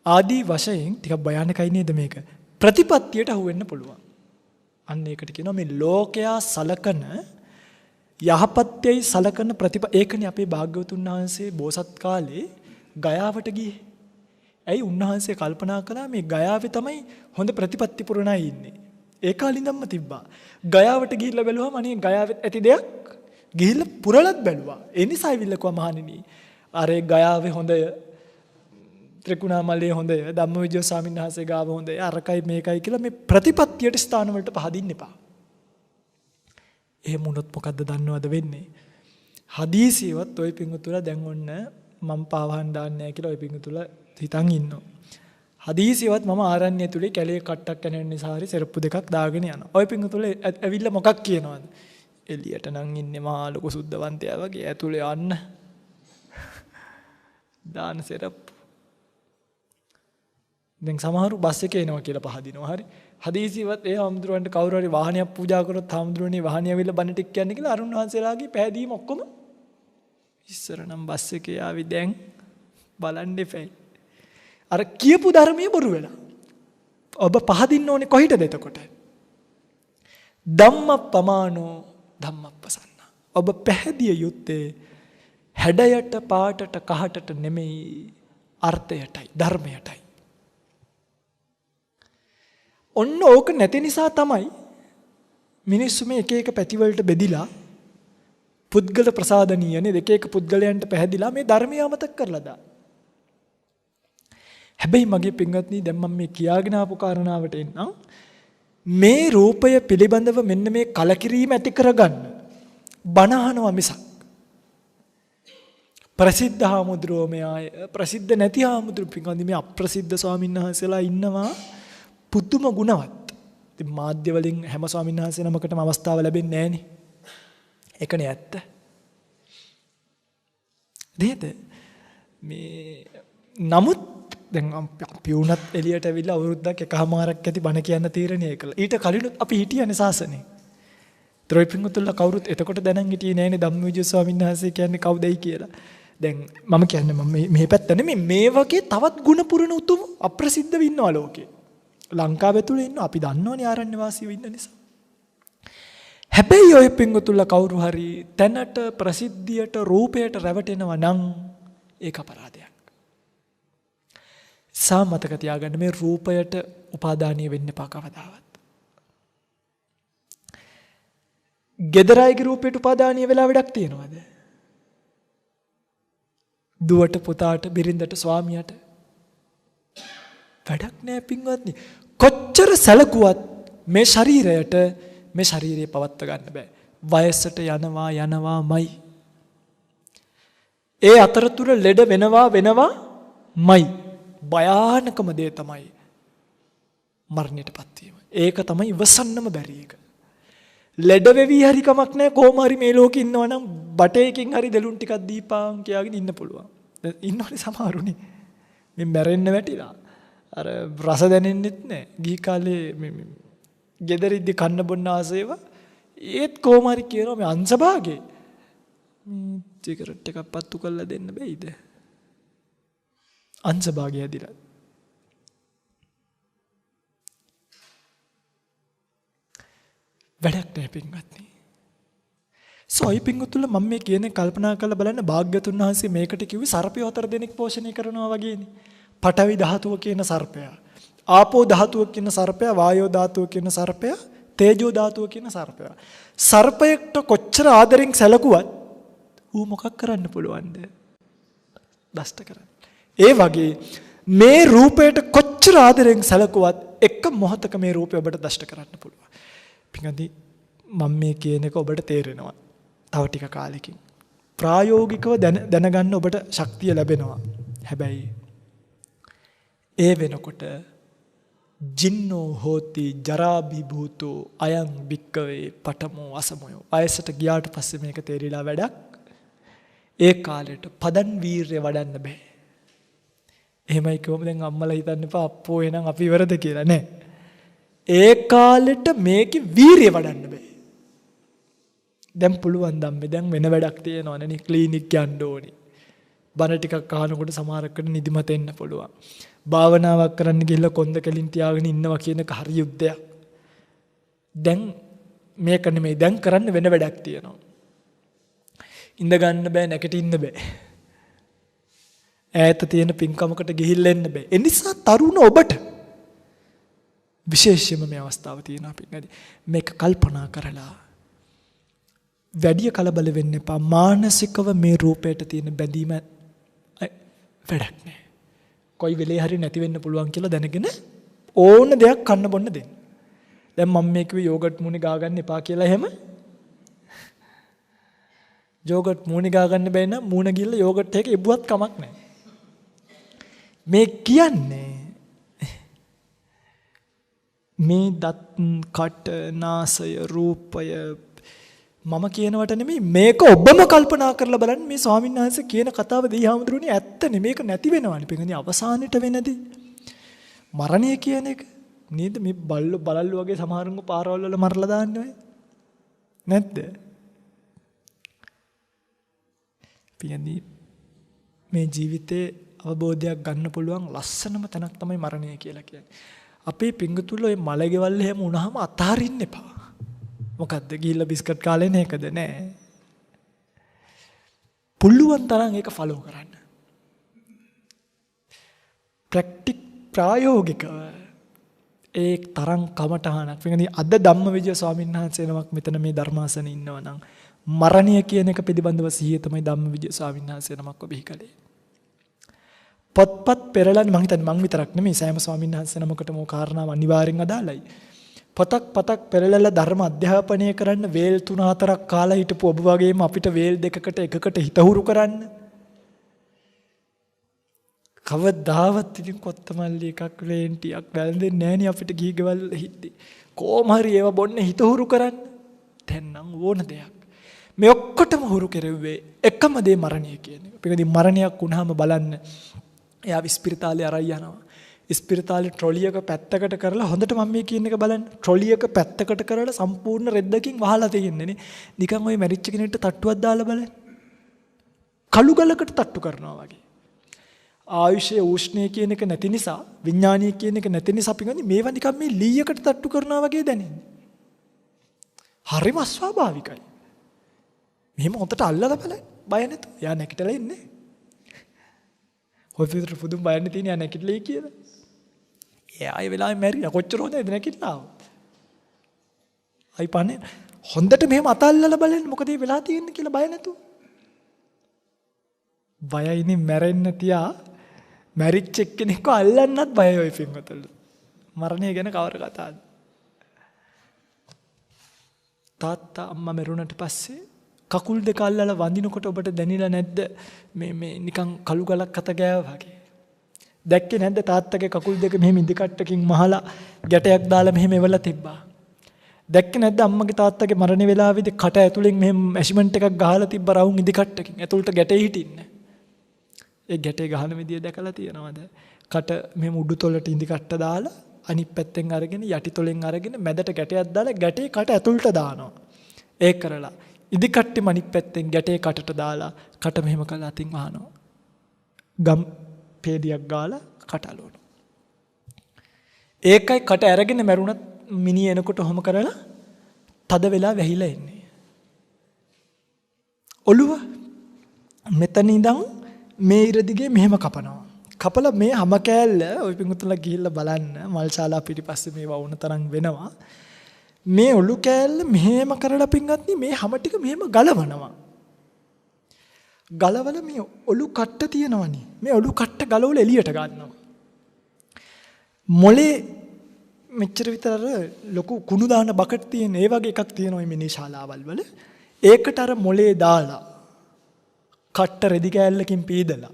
ආදී වශයෙන් ටිකක් භයානකයි නේද මේක? ප්‍රතිපත්තියට අහු වෙන්න පුළුවන්. අන්න ඒකට කියනවා මේ ලෝකයා සලකන යහපත්යයි සලකන ඒකනේ අපේ භාග්‍යවතුන් වහන්සේ බෝසත් කාලේ ගයාවට ගියේ. ඇයි උන්වහන්සේ කල්පනා කළා මේ ගයාවේ තමයි හොඳ ප්‍රතිපත්ති පුරණයි ඉන්නේ. ඒ කාලින්දම්ම තිබ්බා. ගයාවට ගිහිල්ලා බැලුවම අනේ ගයාවේ ඇති දෙයක් ගිහිල්ලා පුරලත් බැලුවා. ඒ නිසා ඉවිල්ලකවා මහණෙනි. අර ගයාවේ හොඳය ත්‍රිකුණාමලයේ හොඳය ධම්මවිජය ස්වාමීන් වහන්සේ ගාව හොඳය අරකයි මේකයි කියලා මේ ප්‍රතිපත්තියට ස්ථාන වලට පහදින්න එපා. එහෙම වුණොත් මොකද්ද දන්නවද වෙන්නේ? හදීසියවත් ওই පිංගුතුලා දැන් ඔන්න මම පාවහන් දාන්නේ නැහැ කියලා ওই පිංගුතුලා හිතන් ඉන්නවා. හදීසියවත් මම ආරණ්‍ය තුලේ කැලේ කට්ටක් කන නිසා හරි සෙරප්පු දෙකක් දාගෙන යනවා. ওই පිංගුතුලා ඇවිල්ලා මොකක් කියනවද? එළියට නම් ඉන්නේ මහා ලොකු සුද්ධවන්තයා වගේ ඇතුලේ යන්න. දාන සෙරප්පු දැන් සමහරු බස් එකේ එනවා කියලා පහදිනවා. හරි. හදීසියවත් ඒ හාමුදුරුවන්ට කවුරු හරි වාහනයක් පූජා කරොත් හාමුදුරුවනේ වාහනේ ඇවිල්ලා බණ ටික කියන්නේ කියලා අරුණ වහන්සේලාගේ පැහැදීම ඔක්කොම ඉස්සර නම් බස් එකේ ආවි දැන් බලන්න එපැයි. අර කියපු ධර්මයේ බොරු වෙලා. ඔබ පහදින්න ඕනේ කොහිටද එතකොට? ධම්මප්පමානෝ ධම්මප්පසන්න. ඔබ පැහැදිය යුත්තේ හැඩයට පාටට කහටට නෙමෙයි අර්ථයටයි ධර්මයටයි. ඔන්න ඕක නැති නිසා තමයි මිනිස්සු මේ එක එක පැතිවලට බෙදිලා පුද්ගල ප්‍රසාදනීයනේ එක එක පුද්ගලයන්ට පැහැදිලා මේ ධර්මය අමතක කරලා දාන. හැබැයි මගේ පින්වත්නි දැන් මම මේ කියාගෙන ආපු කාරණාවට එන්නම්. මේ රූපය පිළිබඳව මෙන්න මේ කලකිරීම ඇති කරගන්න බණ අහනවා මිසක් ප්‍රසිද්ධ හාමුදුරුවෝ මෙයාය ප්‍රසිද්ධ නැති හාමුදුරුවෝ පින්වත්නි මේ අප්‍රසිද්ධ ස්වාමීන් වහන්සේලා ඉන්නවා පුදුම ගුණවත්. ඉතින් මාධ්‍ය වලින් හැම ස්වාමීන් වහන්සේ නමකටම අවස්ථාව ලැබෙන්නේ නැහනේ. ඒකනේ ඇත්ත. නේද? මේ නමුත් දැන් අපි උනත් එළියට ඇවිල්ලා අවුරුද්දක් එකමාරක් ඇති බණ කියන්න තීරණය කළා. ඊට කලිනුත් අපි හිටියනේ සාසනේ. ත්‍රිපිටකතුල්ලා කවුරුත් එතකොට දැනන් හිටියේ නෑනේ ධම්මවිජය ස්වාමීන් වහන්සේ කියන්නේ කවුදයි කියලා. දැන් මම කියන්නේ මම මේ පැත්ත නෙමෙයි මේ වගේ තවත් ගුණ පුරන උතුම් අප්‍රසිද්ධව ඉන්නවා ලෝකේ. ලංකාවේ තුල ඉන්නවා අපි දන්නවනේ ආරණ්‍ය වාසීව ඉන්න නිසා. හැබැයි ඔය පින්වතුල්ලා කවුරු හරි තැනට ප්‍රසිද්ධියට රූපයට රැවටෙනවා නම් ඒක අපරාධයක්. මතක තියාගන්න මේ රූපයට උපාදානීය වෙන්න එපා කවදාවත්. ගෙදර අයගේ රූපයට උපාදානීය වෙලා වැඩක් තියනවද? දුවට පුතාට බිරිඳට ස්වාමියාට වැඩක් නෑ පින්වත්නි. කොච්චර සැලකුවත් මේ ශරීරය පවත්ව ගන්න බෑ. වයසට යනවාමයි. ඒ අතරතුර ලෙඩ වෙනවාමයි. භයානකම දේ තමයි මරණයට පත්වීම. ඒක තමයි ඉවසන්නම බැරි එක. ලෙඩ වෙවි හරි කමක් නැහැ කොහොම හරි මේ ලෝකේ ඉන්නවා නම් බටේකින් හරි දෙලුන් ටිකක් දීපාන් කියාගෙන ඉන්න පුළුවන්. ඉන්නවනේ සමහරුනේ. මේ මැරෙන්න වැටිලා. අර රස දැනෙන්නෙත් නැහැ. ගිහි කාලේ මේ ගෙදරින්දි කන්න බොන්න ආසේව ඒත් කොහොම හරි කියනවා මේ අංශභාගේ මේ සිගරට් එකක් පත්තු කරලා දෙන්න බෑයිද? අංශභාගය ඇදිලා. වැඩක් නැහැ පින්වත්නි. සොයි පින්වතුල මම මේ කියන්නේ කල්පනා කරලා බලන්න භාග්‍යතුන් වහන්සේ මේකට කිව්වේ සර්පය 4 දෙනෙක් පෝෂණය කරනවා වගේනේ. පඨවි ධාතුව කියන සර්පයා, ආපෝ ධාතුව කියන සර්පයා, වායෝ ධාතුව කියන සර්පයා, තේජෝ ධාතුව කියන සර්පයා. සර්පයට කොච්චර ආදරෙන් සැලකුවත් ඌ මොකක් කරන්න පුළුවන්ද? දෂ්ට කරන්න. ඒ වගේ මේ රූපයට කොච්චර ආදරෙන් සැලකුවත් එක මොහොතක මේ රූපය ඔබට දෂ්ට කරන්න පුළුවන්. පින්වත්නි මම මේ කියන එක ඔබට තේරෙනවා. තව ටික කාලෙකින් ප්‍රායෝගිකව දැනගන්න ඔබට ශක්තිය ලැබෙනවා. හැබැයි ඒ වෙනකොට ජින්නෝ හෝති ජරාබි භූතෝ අයං භික්කවේ පඨමෝ අසමයෝ. වයසට ගියාට පස්සේ මේක තේරිලා වැඩක්. ඒ කාලෙට පදන් වීරිය වඩන්න බෑ. එහෙමයි කිව්වම දැන් අම්මලා හිතන්න එපා අප්පෝ එහෙනම් අපි ඉවරද කියලා නෑ. ඒ කාලෙට මේකේ වීරිය වඩන්න බෑ. දැන් පුළුවන් ධම්මේ දැන් වෙන වැඩක් තියෙනවනේ ක්ලිනික් යන්න ඕනේ. බණ ටිකක් අහනකොට සමහරකට නිදිමත එන්න පුළුවන්. භාවනාවක් කරන්න ගිහිල්ලා කොන්ද කෙලින් තියාගෙන ඉන්නවා කියන එක හරි යුද්ධයක්. දැන් මේක නෙමෙයි දැන් කරන්න වෙන වැඩක් තියෙනවා. ඉඳ ගන්න බෑ නැගිටින්න බෑ. ඈත තියෙන පින්කමකට ගිහිල්ලා එන්න බෑ. ඒ නිසා තරුණ ඔබට විශේෂයෙන්ම මේ අවස්ථාව තියෙනවා පින්නදී. මේක කල්පනා කරලා වැඩි කලබල වෙන්න එපා. මානසිකව මේ රූපයට තියෙන බැඳීම වැඩක් නෑ. කොයි වෙලේ හරි නැති වෙන්න පුළුවන් කියලා දැනගෙන ඕන දෙයක් කන්න බොන්න දෙන්න. දැන් මම මේ කිව්වේ යෝගට් මූණේ ගා ගන්න එපා කියලා එහෙම. යෝගට් මූණේ ගා ගන්න බැහැ නම් මූණ ගිහලා යෝගට් එක ඉබුවත් කමක් නැහැ. මේ කියන්නේ මේ දත් කට නාසය රූපය මම කියනවට නෙමෙයි මේක ඔබම කල්පනා කරලා බලන්න මේ ස්වාමීන් වහන්සේ කියන කතාව දීහාමුදුරනේ ඇත්තනේ මේක නැති වෙනවනේ පිටින් අවසානෙට වෙනදී මරණය කියන එක නේද මේ බලල්ලු වගේ සමහරුන්ව පාරවල් වල මරලා දාන්නේ නැද්ද පියනි මේ ජීවිතේ අවබෝධයක් ගන්න පුළුවන් ලස්සනම තැනක් තමයි මරණය කියලා කියන්නේ අපේ පිංගුතුල්ල ඔය මලගෙවල් එහෙම වුණාම අතාරින්න එපා මොකද්ද ගිහිල්ලා බිස්කට් කාලේ නේකද නෑ පුළුවන් තරම් ඒක ෆලෝ කරන්න ප්‍රායෝගිකව ඒ තරම් කමටහනක් වෙනදී අද ධම්මවිජය ස්වාමීන් වහන්සේ නමක් මෙතන මේ ධර්මාසනේ ඉන්නවා නම් මරණය කියන එක පිළිබඳව සිහිය තමයි ධම්මවිජය ස්වාමීන් වහන්සේ නමක් ඔබ බිහි කළේ පොත්පත් පෙරලන්නේ මං හිතන්නේ මං විතරක් නෙමෙයි සෑම ස්වාමීන් වහන්සේ නමකටම ඕ කාරණාව අනිවාර්යෙන් අදාළයි. පතක් පෙරලලා ධර්ම අධ්‍යාපනය කරන්න වේල් 3-4ක් කාලා හිටපු ඔබ වගේම අපිට වේල් දෙකකට එකකට හිතහුරු කරන්න. කවදාවත් ඉතින් කොත්තමල්ලි එකක් ලේන්ටියක් වැළඳෙන්නේ නැහනේ අපිට ගිහි ගෙවල් හිටි. කොහොම හරි ඒව බොන්න හිතහුරු කරන්න. දැන් නම් ඕන දෙයක්. මේ ඔක්කොටම හුරු කෙරෙව්වේ එකම දේ මරණය කියන එක. පිටින් මරණයක් වුණාම බලන්න එයා ඉස්පිරිතාලේ අරයි යනවා. ඉස්පිරිතාලේ ට්‍රොලියක පැත්තකට කරලා හොඳට මම මේ කියන එක බලන්න. ට්‍රොලියක පැත්තකට කරලා සම්පූර්ණ රෙද්දකින් වහලා තියෙන්නේ නේ. නිකන් ওই මැරිච්ච කෙනෙක්ට තට්ටුවක් දාලා බලන්න. කළු ගලකට තට්ටු කරනවා වගේ. ආයුෂයේ උෂ්ණය කියන එක නැති නිසා, විඥානීය කියන එක නැති නිසා පිටින් මේවා නිකන් මේ ලීයකට තට්ටු කරනවා වගේ දැනෙන්නේ. හරිම අස්වාභාවිකයි. මෙහෙම හොතට අල්ලලා බලන්න. බය නැතුව. යා නැකිටලා ඉන්නේ. හොත් විතර පුදුම බයන්නේ තියෙන යා නැකිටලයි කියලා. එයා ආයෙ වෙලාවෙ මැරිලා කොච්චර හොඳද නැකිටලා ආව. අයි පන්නේ හොඳට මෙහෙම අතල්ලලා බලන්න මොකද මේ වෙලා තියෙන්නේ කියලා බය නැතුව. බයයිනේ මැරෙන්න තියා මැරිච්ච එක්කෙනෙක්ව අල්ලන්නත් බයයි ඔය පින්වතුන්. මරණය ගැන කවර කතාවද? තාත්තා අම්මා මැරුණට පස්සේ කකුල් දෙක අල්ලලා වඳිනකොට ඔබට දැනෙලා නැද්ද මේ නිකන් කළු ගලක් අත ගෑවා වගේ? දැක්කේ නැද්ද තාත්තගේ කකුල් දෙක මෙහෙම ඉදිකට්ටකින් මහලා ගැටයක් දාලා මෙහෙම එවලා තිබ්බා? දැක්කේ නැද්ද අම්මගේ තාත්තගේ මරණ වේලාවේදී කට ඇතුලෙන් මෙහෙම ඇෂිමන්ට් එකක් ගහලා තිබ්බ රවුම් ඉදිකට්ටකින් ඇතුළට ගැටේ හිටින්නේ. ඒ ගැටේ ගහන විදිය දැකලා තියෙනවද? කට මෙහෙම උඩු තොලට ඉදිකට්ට දාලා අනිත් පැත්තෙන් අරගෙන යටි තොලෙන් අරගෙන මැදට ගැටයක් දාලා ගැටේ කට ඇතුළට දානවා. ඒක කරලා ඉදිකට්ටෙම අනිත් පැත්තෙන් ගැටේ කටට දාලා කට මෙහෙම කරලා අතින් වහනවා. ගම් පේදියක් ගාලා කට අලවනවා. ඒකයි කට අරගෙන මැරුණත් මිනිහ එනකොට ඔහොම කරලා තද වෙලා වැහිලා එන්නේ. ඔළුව මෙතන ඉඳන් මේ ඉර දිගේ මෙහෙම කපනවා. කපලා මේ හැම කෑල්ල ඔය පිඟුතුලා ගිහිල්ලා බලන්න මල්ශාලා පිටිපස්සේ මේ වුණ තරම් වෙනවා. මේ ඔලු කෑල්ල මෙහෙම කරලා පින්වත්නි මේ හැම ටික මෙහෙම ගලවනවා. ගලවල මේ ඔලු කට්ට තියෙනවනේ. මේ ඔලු කට්ට ගලවල එළියට ගන්නවා. මොලේ මෙච්චර විතර ලොකු කුණු දාන බකට් තියෙන ඒ වගේ එකක් තියෙනවා මේ මිනි ශාලාවල් වල. ඒකට අර මොලේ දාලා කට්ට රෙදි කෑල්ලකින් පීදලා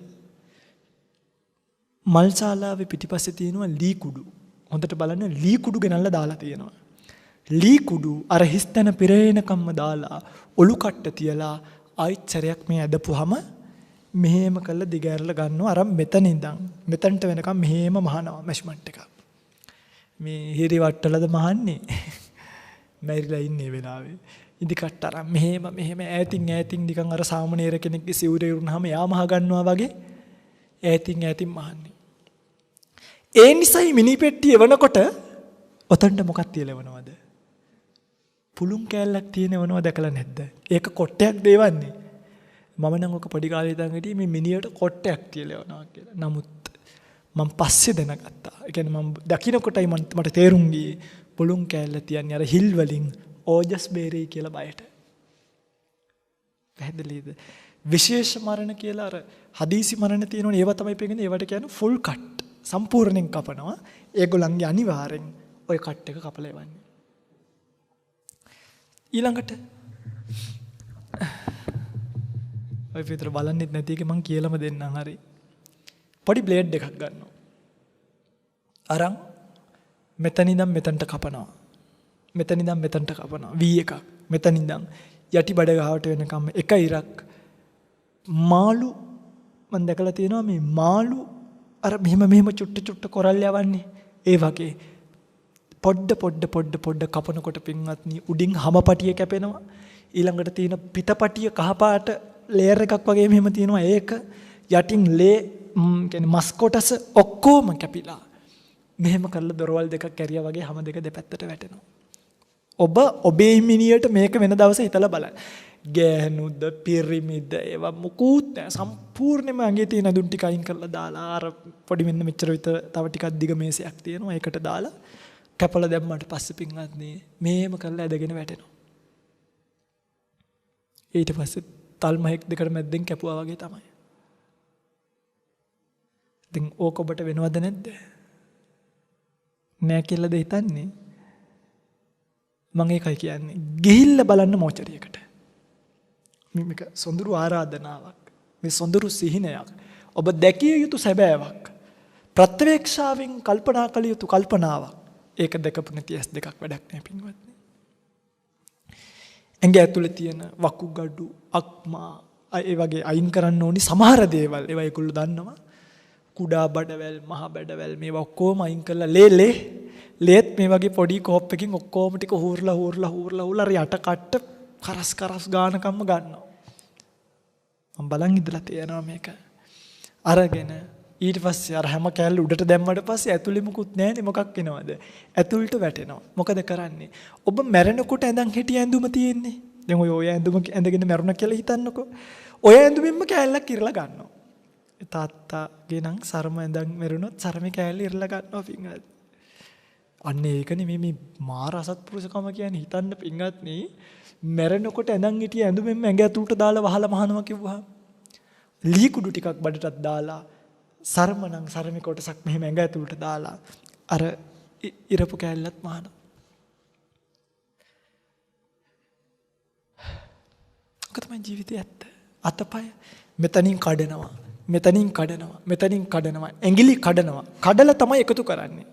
මල් ශාලාවේ පිටිපස්සේ තියෙනවා ලී කුඩු. හොඳට බලන්න ලී කුඩු ගෙනල්ලා දාලා තියෙනවා. ලී කුඩු අර හිස්තන පිරේනකම්ම දාලා ඔලු කට්ට තියලා ආයිත් සැරයක් මේ ඇදපුවාම මෙහෙම කරලා දිගෑරලා ගන්නවා අර මෙතන ඉඳන් මෙතනට වෙනකම් මෙහෙම මහනවා මැෂ්මන්ට් එක. මේ හිරි වට්ටලද මහන්නේ මැරිලා ඉන්නේ වෙලාවේ. ඉදි කට්ට අර මෙහෙම ඈතින් නිකන් අර සාමණේර කෙනෙක්ගේ සිවුරේ උරුනහම යා මහ ගන්නවා වගේ ඈතින් මහන්නේ. ඒ නිසයි මිනි පෙට්ටිය එවනකොට ඔතනට මොකක් තියලවනවද? පුළුන් කෑල්ලක් තියෙනවනව දැකලා නැද්ද? ඒක කොට්ටයක් දෙවන්නේ. මම නම් ඔක පොඩි කාලේ ඉඳන් හිටියේ මේ මිනියට කොට්ටයක් තියලවනවා කියලා. නමුත් මම පස්සේ දැනගත්තා. ඒ කියන්නේ මම දකින්නකොටයි මට තේරුම් ගියේ පුළුන් කෑල්ල තියන්නේ අර හිල් වලින් ඕජස් බේරේ කියලා බයට. පැහැදිලිද? විශේෂ මරණ කියලා අර හදීසි මරණ තියෙනවනේ ඒවා තමයි පෙන්නේ. ඒවට කියන්නේ ෆුල් කට්. සම්පූර්ණයෙන් කපනවා. ඒගොල්ලන්ගේ අනිවාර්යෙන් ওই කට් එක කපලා එවන්නේ. ඊළඟට ඔය විතර බලන්නෙත් නැති එක මං කියලාම දෙන්නම් හරි. පොඩි බ්ලේඩ් එකක් ගන්නවා. අරන් මෙතන ඉඳන් මෙතනට කපනවා. මෙතන ඉඳන් මෙතනට කපනවා. V එකක්. මෙතන ඉඳන් යටි බඩ ගාවට වෙනකම් එක ඉරක් මාළු මම දැකලා තියෙනවා මේ මාළු අර මෙහෙම චුට්ට කොරල් යවන්නේ. ඒ වගේ පොඩ්ඩ කපනකොට පින්වත්නි උඩින් හැමපටිය කැපෙනවා. ඊළඟට තියෙන පිටපටිය කහපාට ලේයර් එකක් වගේ මෙහෙම තියෙනවා. ඒක යටින් ලේ කියන්නේ මස් කොටස ඔක්කොම කැපිලා මෙහෙම කරලා දොරවල් දෙකක් කැරියා වගේ හැම දෙක දෙපැත්තට වැටෙනවා. ඔබේ මිනියට මේක වෙන දවසේ හිතලා බලන්න. ගෑනුද පිරිමිද ඒවා මුකුත් නැහැ. සම්පූර්ණයෙන්ම ඇඟේ තියෙන දුන් ටික අයින් කරලා දාලා අර පොඩි මෙන්න මෙච්චර විතර තව ටිකක් දිග මේසයක් තියෙනවා. ඒකට දාලා කැපලා දැම්මට පස්සේ පින්වත්නි මේම කරලා ඇදගෙන වැටෙනවා. ඊට පස්සේ තල්මහෙක් දෙකට මැද්දෙන් කැපුවා වගේ තමයි. දැන් ඕක ඔබට වෙනවද නැද්ද? නෑ කියලාද හිතන්නේ? මම ඒකයි කියන්නේ. ගිහිල්ලා බලන්න මෝචරියකට. මේක සොඳුරු ආරාධනාවක්. මේ සොඳුරු සිහිනයක්. ඔබ දැකිය යුතු සැබෑවක්. ප්‍රත්‍යවේක්ෂාවෙන් කල්පනා කළ යුතු කල්පනාවක්. ඒක දැකපු නැති ඇස් දෙකක් වැඩක් නෑ පින්වත්නි. ඇඟ ඇතුලේ තියෙන වකුගඩු, අක්මා, ඒ වගේ අයින් කරන්න ඕනි සමහර දේවල්. ඒවා ඒගොල්ලෝ දන්නවා. කුඩා බඩවැල්, මහ බඩවැල් මේවා ඔක්කොම අයින් කරලා ලේත් මේ වගේ පොඩි කෝප් එකකින් ඔක්කොම ටික හූර්ලා යට කට්ට කරස් ගානකම්ම ගන්නවා. මම බලන් ඉඳලා තියෙනවා මේක. අරගෙන ඊට පස්සේ අර හැම කෑල්ල උඩට දැම්මට පස්සේ ඇතුලේ මුකුත් නැහැනේ මොකක් වෙනවද? ඇතුළට වැටෙනවා. මොකද කරන්නේ? ඔබ මැරෙනකොට ඇඳන් හිටිය ඇඳුම තියෙන්නේ. දැන් ඔය ඇඳුම ඇඳගෙන මැරුණා කියලා හිතන්නකෝ. ඔය ඇඳුමින්ම කෑල්ලක් ඉරලා ගන්නවා. තාත්තාගේ නම් සරම ඇඳන් මැරුණොත් සරමේ කෑල්ල ඉරලා ගන්නවා පින්වත්. අන්න ඒකනේ මේ මාර අසත්පුරුෂකම කියන්නේ හිතන්න පින්වත්නි. මැරෙනකොට ඇඳන් හිටිය ඇඳුමෙන්ම ඇඟ ඇතුළට දාලා වහලා මහනවා කිව්වහම ලී කුඩු ටිකක් බඩටත් දාලා සරම නම් සරමේ කොටසක් මෙහෙම ඇඟ ඇතුළට දාලා අර ඉරපු කෑල්ලත් මහනවා. ඔක තමයි ජීවිතය ඇත්ත. අතපය මෙතනින් කඩනවා. ඇඟිලි කඩනවා. කඩලා තමයි එකතු කරන්නේ.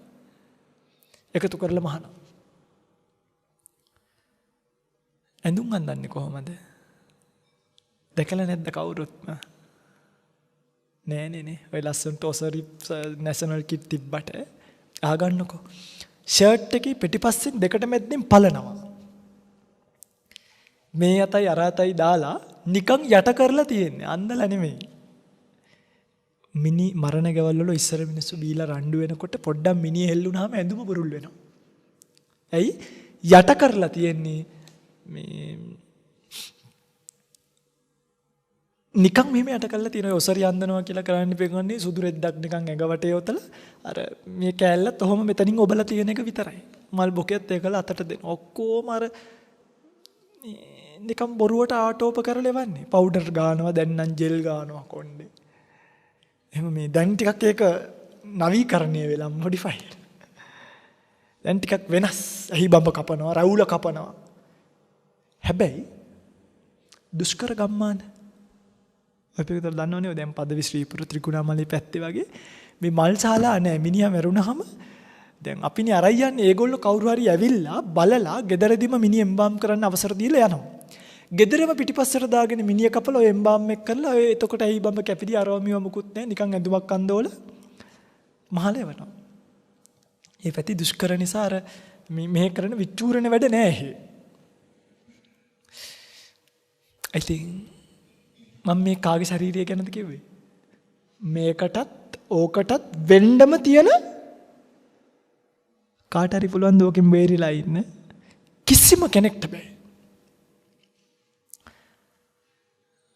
එකතු කරලා මහනවා. ඇඳුම් අඳන්නේ කොහොමද? දැකලා නැද්ද කවුරුත්ම? නෑ. ඔය ලස්සනට ඔසරි නැෂනල් කිට් තිබ්බට අහගන්නකෝ. ෂර්ට් එකේ පිටිපස්සෙන් දෙකට මැද්දෙන් පලනවා. මේ අතයි අර අතයි දාලා නිකන් යට කරලා තියෙන්නේ. අන්දලා නෙමෙයි. මිනි මරණ ගෙවල් වල ඉස්සර මිනිස්සු බීලා රණ්ඩු වෙනකොට පොඩ්ඩක් මිනිහ හෙල්ලුනහම ඇඳුම බුරුල් වෙනවා. ඇයි? යට කරලා තියෙන්නේ මේ නිකන් මෙහෙම යට කරලා තියෙන ඔසරිය අඳනවා කියලා කරන්න පෙන්නන්නේ සුදු රෙද්දක් නිකන් ඇඟ වටේ යොතලා අර මේ කෑල්ලත් ඔහොම මෙතනින් ඔබලා තියෙන එක විතරයි. මල් බොකෙත් ඒකලා අතට දෙන. ඔක්කොම අර නිකන් බොරුවට ආටෝප කරලා එවන්නේ. පවුඩර් ගානවා දැන් නම් ජෙල් ගානවා කොණ්ඩේ. එහෙම මේ දැන් ටිකක් ඒක නවීකරණය වෙලා මොඩිෆයිඩ්. දැන් ටිකක් වෙනස්. ඇහි බඹ කපනවා, රවුල කපනවා. හැබැයි දුෂ්කර ගම්මාන ඔය පිටතට දන්නවනේ දැන් පදවි ශ්‍රීපුර ත්‍රිකුණාමලී පැත්තේ වගේ මේ මල් ශාලා නැහැ. මිනිහා මැරුණාම දැන් අපිනේ අරයි යන්නේ ඒගොල්ලෝ කවුරු හරි ඇවිල්ලා බලලා ගෙදරදීම මිනි එම්බාම් කරන්න අවසර දීලා යනවා. ගෙදරම පිටිපස්සට දාගෙන මිනිහ කපලා ඔය එම්බාම් එක කරලා ඔය එතකොට ඇයි බම්බ කැපිලි අරවමිව මුකුත් නැහැ. නිකන් ඇඳුමක් අඳවල මහල යවනවා. ඒ පැති දුෂ්කර නිසා අර මේ කරන විචූරණ වැඩ නැහැ. I think මම මේ කාගේ ශරීරය ගැනද කිව්වේ? මේකටත් ඕකටත් වෙන්නම තියෙන කාට හරි පුළුවන් දෝකෙන් බේරිලා ඉන්න කිසිම කෙනෙක්ට බෑ.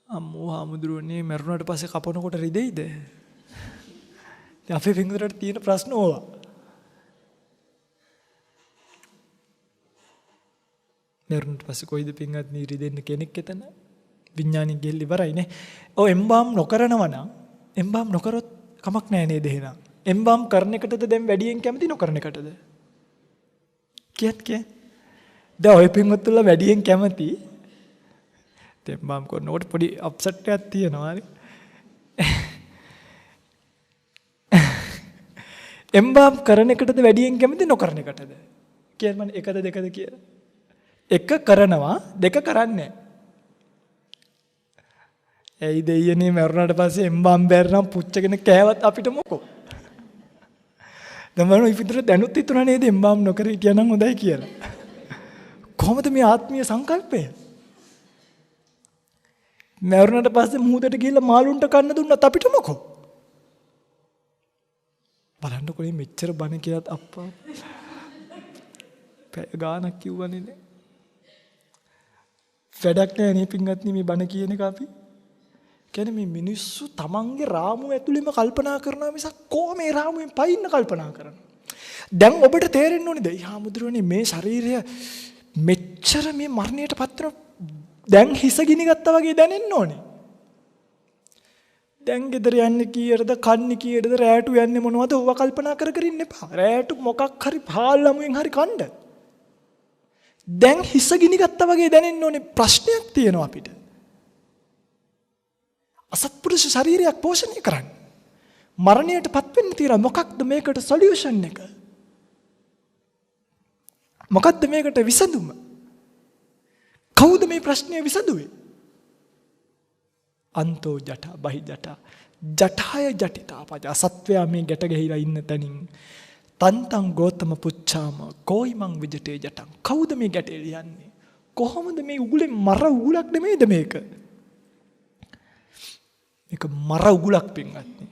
අම්මෝ හාමුදුරුවනේ මරුණාට පස්සේ කපනකොට රිදෙයිද? දැන් අපේ පින්වතුන්ට තියෙන ප්‍රශ්න ඕවා. මරුණාට පස්සේ කොයිද පින්වත් රිදෙන්න කෙනෙක් එතන? විඥානික ගෙල් ඉවරයි නේ. ඔය එම්බාම් නොකරනවා නම් එම්බාම් නොකරොත් කමක් නැහැ නේද එහෙනම්? එම්බාම් කරන එකටද දැන් වැඩියෙන් කැමති නොකරන එකටද? කිය. දැන් ඔය පින්වත්තුලා වැඩියෙන් කැමති එම්බාම් කරනකොට පොඩි අප්සෙට් එකක් තියෙනවා නේ. එම්බාම් කරන එකටද වැඩියෙන් කැමති නොකරන එකටද? කියන්නේ මම එකද දෙකද කියලා. එක කරනවා දෙක කරන්නේ නැහැ. ඇයි දෙයියනේ මරුණාට පස්සේ එම්බාම් බැරනම් පුච්චගෙන කෑවත් අපිට මොකෝ? දැන් මම ඉතින් දැනුත් හිතුණා නේද එම්බාම් නොකර හිටියනම් හොඳයි කියලා. කොහොමද මේ ආත්මීය සංකල්පය? මරුණාට පස්සේ මුහුදට ගිහිල්ලා මාළුන්ට කන්න දුන්නත් අපිට මොකෝ? බලන්නකො මේ මෙච්චර බණ කියලාත් අප්පා පැය ගානක් කිව්වනේ නේ. වැඩක් නැහැ නේ පින්වත්නි මේ බණ කියන එක අපි. කියන්නේ මේ මිනිස්සු තමන්ගේ රාමුව ඇතුළෙම කල්පනා කරනවා මිසක් කොහොම මේ රාමුවෙන් පයින්න කල්පනා කරනවා. දැන් ඔබට තේරෙන්න ඕනේද? යාමුදුරනේ මේ ශරීරය මෙච්චර මේ මරණයට පත්‍ර දැන් හිස ගිනි ගත්තා වගේ දැනෙන්න ඕනේ. දැන් ගෙදර යන්නේ කීයටද කන්නේ කීයටද රැට යන්නේ මොනවද ඔව කල්පනා කර කර ඉන්න එපා. රැට මොකක් හරි පාල් ළමුෙන් හරි කන්න. දැන් හිස ගිනි ගත්තා වගේ දැනෙන්න ඕනේ ප්‍රශ්නයක් තියෙනවා අපිට. අසත්පුරුෂ ශරීරයක් පෝෂණය කරන්න. මරණයටපත් වෙන්න තියෙනවා. මොකක්ද මේකට සොලියුෂන් එක? මොකක්ද මේකට විසඳුම? කවුද මේ ප්‍රශ්නය විසඳුවේ? අන්තෝ ජටා බහි ජටා ජටාය ජටිතා පජා සත්වයා මේ ගැට ගහිලා ඉන්න තැනින් තන්තං ගෝතම පුච්චාම කෝයිමං විජටේ ජටං. කවුද මේ ගැටේ ලියන්නේ? කොහොමද මේ උගුලේ මර උගුලක් නෙමෙයිද මේක? මේක මර උගුලක් පින්වත්නි.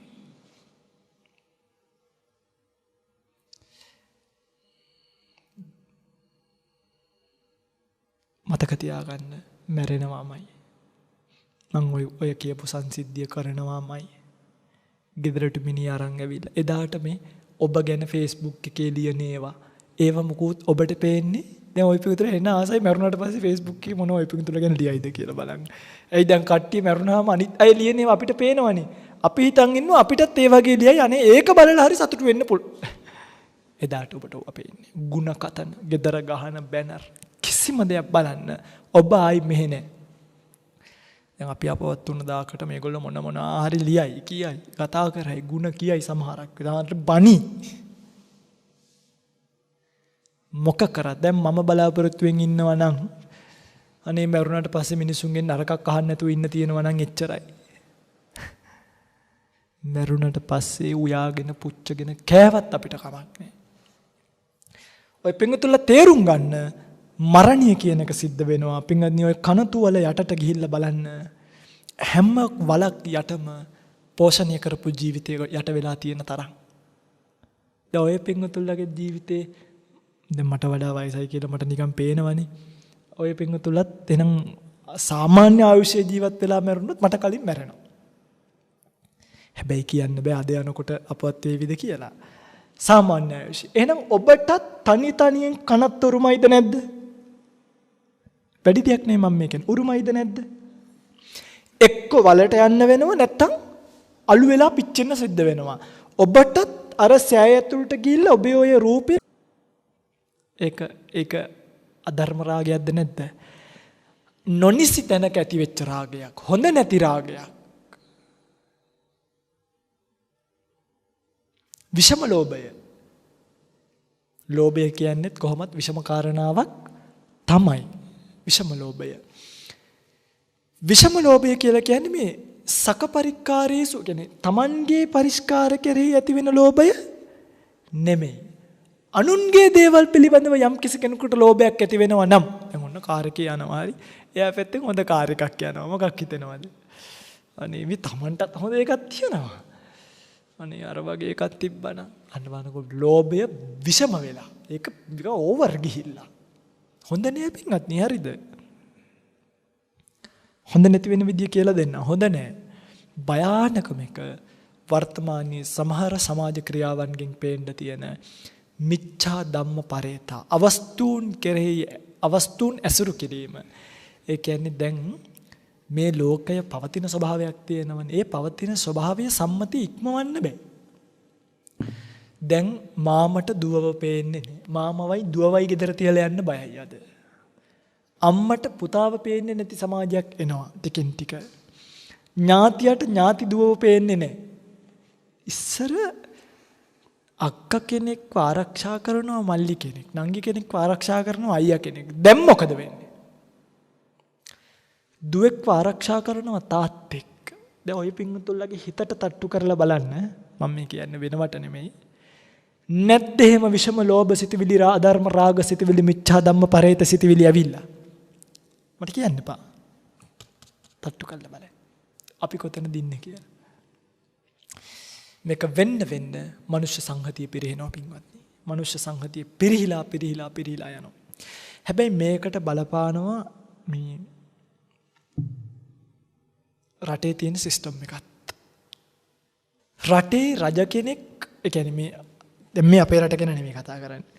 මතක තියාගන්න මැරෙනවාමයි. මං ඔය කියපු සංසිද්ධිය කරනවාමයි. ගෙදරට මිනිහ අරන් ඇවිල්ලා එදාට මේ ඔබ ගැන Facebook එකේ ලියන ඒව මොකුත් ඔබට පේන්නේ දැන් ඔය පිටුතර එන ආසයි මරුණාට පස්සේ Facebook එකේ මොන ඔය පිටුතර ගැන ලියයිද කියලා බලන්න. එයි දැන් කට්ටිය මරුණාම අනිත් අය ලියන ඒවා අපිට පේනවනේ. අපි හිතන් ඉන්නවා අපිටත් ඒ වගේ ලියයි අනේ ඒක බලලා හරි සතුටු වෙන්න පුළුවන්. එදාට ඔබට ඔබ පේන්නේ ಗುಣ කතන, ගෙදර ගහන බැනර් කිසිම දෙයක් බලන්න ඔබ ආයි මෙහෙ නැහැ. දැන් අපි අපවත් වුණ දාකට මේගොල්ලෝ මොන හරි ලියයි කියයි කතා කරයි ಗುಣ කියයි සමහරක් වෙලාවට බනි මොක කරා දැන් මම බලාපොරොත්තුෙන් ඉන්නවා නම් අනේ මරුණාට පස්සේ මිනිසුන්ගෙන් නරකක් අහන්න නැතුව ඉන්න තියෙනවා නම් එච්චරයි. මරුණාට පස්සේ උයාගෙන පුච්චගෙන කෑවත් අපිට කමක් නැහැ. ඔය පිංගුතුල්ලා තේරුම් ගන්න මරණය කියන එක සිද්ධ වෙනවා. පින්වත්නි ඔය කනතු වල යටට ගිහිල්ලා බලන්න හැම වලක් යටම පෝෂණය කරපු ජීවිතයක යට වෙලා තියෙන තරම්. දැන් ඔය පින්වතුන්ලගේ ජීවිතේ දැන් මට වඩා වයසයි කියලා මට නිකන් පේනවනේ. ඔය පින්වතුන්ලත් එනම් සාමාන්‍ය ආයුෂයේ ජීවත් වෙලා මැරුණොත් මට කලින් මැරෙනවා. හැබැයි කියන්න බෑ අද යනකොට අපවත් වේවිද කියලා. සාමාන්‍ය ආයුෂය. එහෙනම් ඔබට තනි තනියෙන් කනත් උරුමයිද නැද්ද? වැඩි දෙයක් නේ මම මේ කියන්නේ. උරුමයිද නැද්ද? එක්ක වලට යන්න වෙනවා නැත්තම් අලු වෙලා පිච්චෙන්න සිද්ධ වෙනවා. ඔබටත් අර සෑය ඇතුළට ගිහිල්ලා ඔබේ ඔය රූපේ ඒක අධර්ම රාගයක්ද නැද්ද? නොනිසි තැනක ඇති වෙච්ච රාගයක්. හොඳ නැති රාගයක්. විෂම ලෝභය. ලෝභය කියන්නේත් කොහොමත් විෂම කාරණාවක් තමයි. විෂම ලෝභය. විෂම ලෝභය කියලා කියන්නේ මේ සකපරික්කාරයේසු කියන්නේ Tamanගේ පරිස්කාර කෙරෙහි ඇති වෙන ලෝභය නෙමෙයි. අනුන්ගේ දේවල් පිළිබඳව යම් කිසි කෙනෙකුට ලෝභයක් ඇති වෙනවා නම් දැන් ඔන්න කාර් එකේ යනවා හරි එයා පැත්තෙන් හොඳ කාර් එකක් යනවා මොකක් හිතෙනවද? අනේ මේ Tamanටත් හොඳ එකක් තියෙනවා. අනේ අර වගේ එකක් තිබ්බනම් අන්න බලනකොට ලෝභය විෂම වෙලා ඒක ඕවර් ගිහිල්ලා හොඳ නෑ පින්වත් නේ හරිද? හොඳ නැති වෙන විදිය කියලා දෙන්න. හොඳ නෑ. භයානකම එක වර්තමානයේ සමහර සමාජ ක්‍රියාවන්ගෙන් පේන්න තියෙන මිච්ඡා ධම්ම පරේතා අවස්තුන් කෙරෙහි අවස්තුන් ඇසුරු කිරීම. ඒ කියන්නේ දැන් මේ ලෝකය පවතින ස්වභාවයක් තියෙනවනේ. ඒ පවතින ස්වභාවය සම්මති ඉක්මවන්න බෑ. දැන් මාමට දුවව පේන්නේ නැහැ. මාමවයි දුවවයි ගෙදර තියලා යන්න බයයි අද. අම්මට පුතාව පේන්නේ නැති සමාජයක් එනවා ටිකෙන් ටික. ඥාතියට ඥාති දුවව පේන්නේ නැහැ. ඉස්සර අක්කා කෙනෙක්ව ආරක්ෂා කරනවා මල්ලි කෙනෙක්. නංගි කෙනෙක්ව ආරක්ෂා කරනවා අයියා කෙනෙක්. දැන් මොකද වෙන්නේ? දුවෙක්ව ආරක්ෂා කරනවා තාත්තෙක්. දැන් ඔය පිංගුතුල්ලගේ හිතට තට්ටු කරලා බලන්න. මම මේ කියන්නේ වෙනවට නෙමෙයි. නැත්ද එහෙම විෂම ලෝභ සිතවිලි අධර්ම රාග සිතවිලි මිච්ඡා ධම්ම පරේත සිතවිලි ඇවිල්ලා මට කියන්න එපා. තට්ටු කරලා බලන්න. අපි කොතනද ඉන්නේ කියලා. මේක වෙන්න මනුෂ්‍ය සංහතිය පිරිනව පින්වත්නි. මනුෂ්‍ය සංහතිය පිරිහිලා යනවා. හැබැයි මේකට බලපානවා මේ රටේ තියෙන සිස්ටම් එකත්. රටේ රජ කෙනෙක් ඒ කියන්නේ මේ අපේ රට ගැන නෙමෙයි කතා කරන්නේ.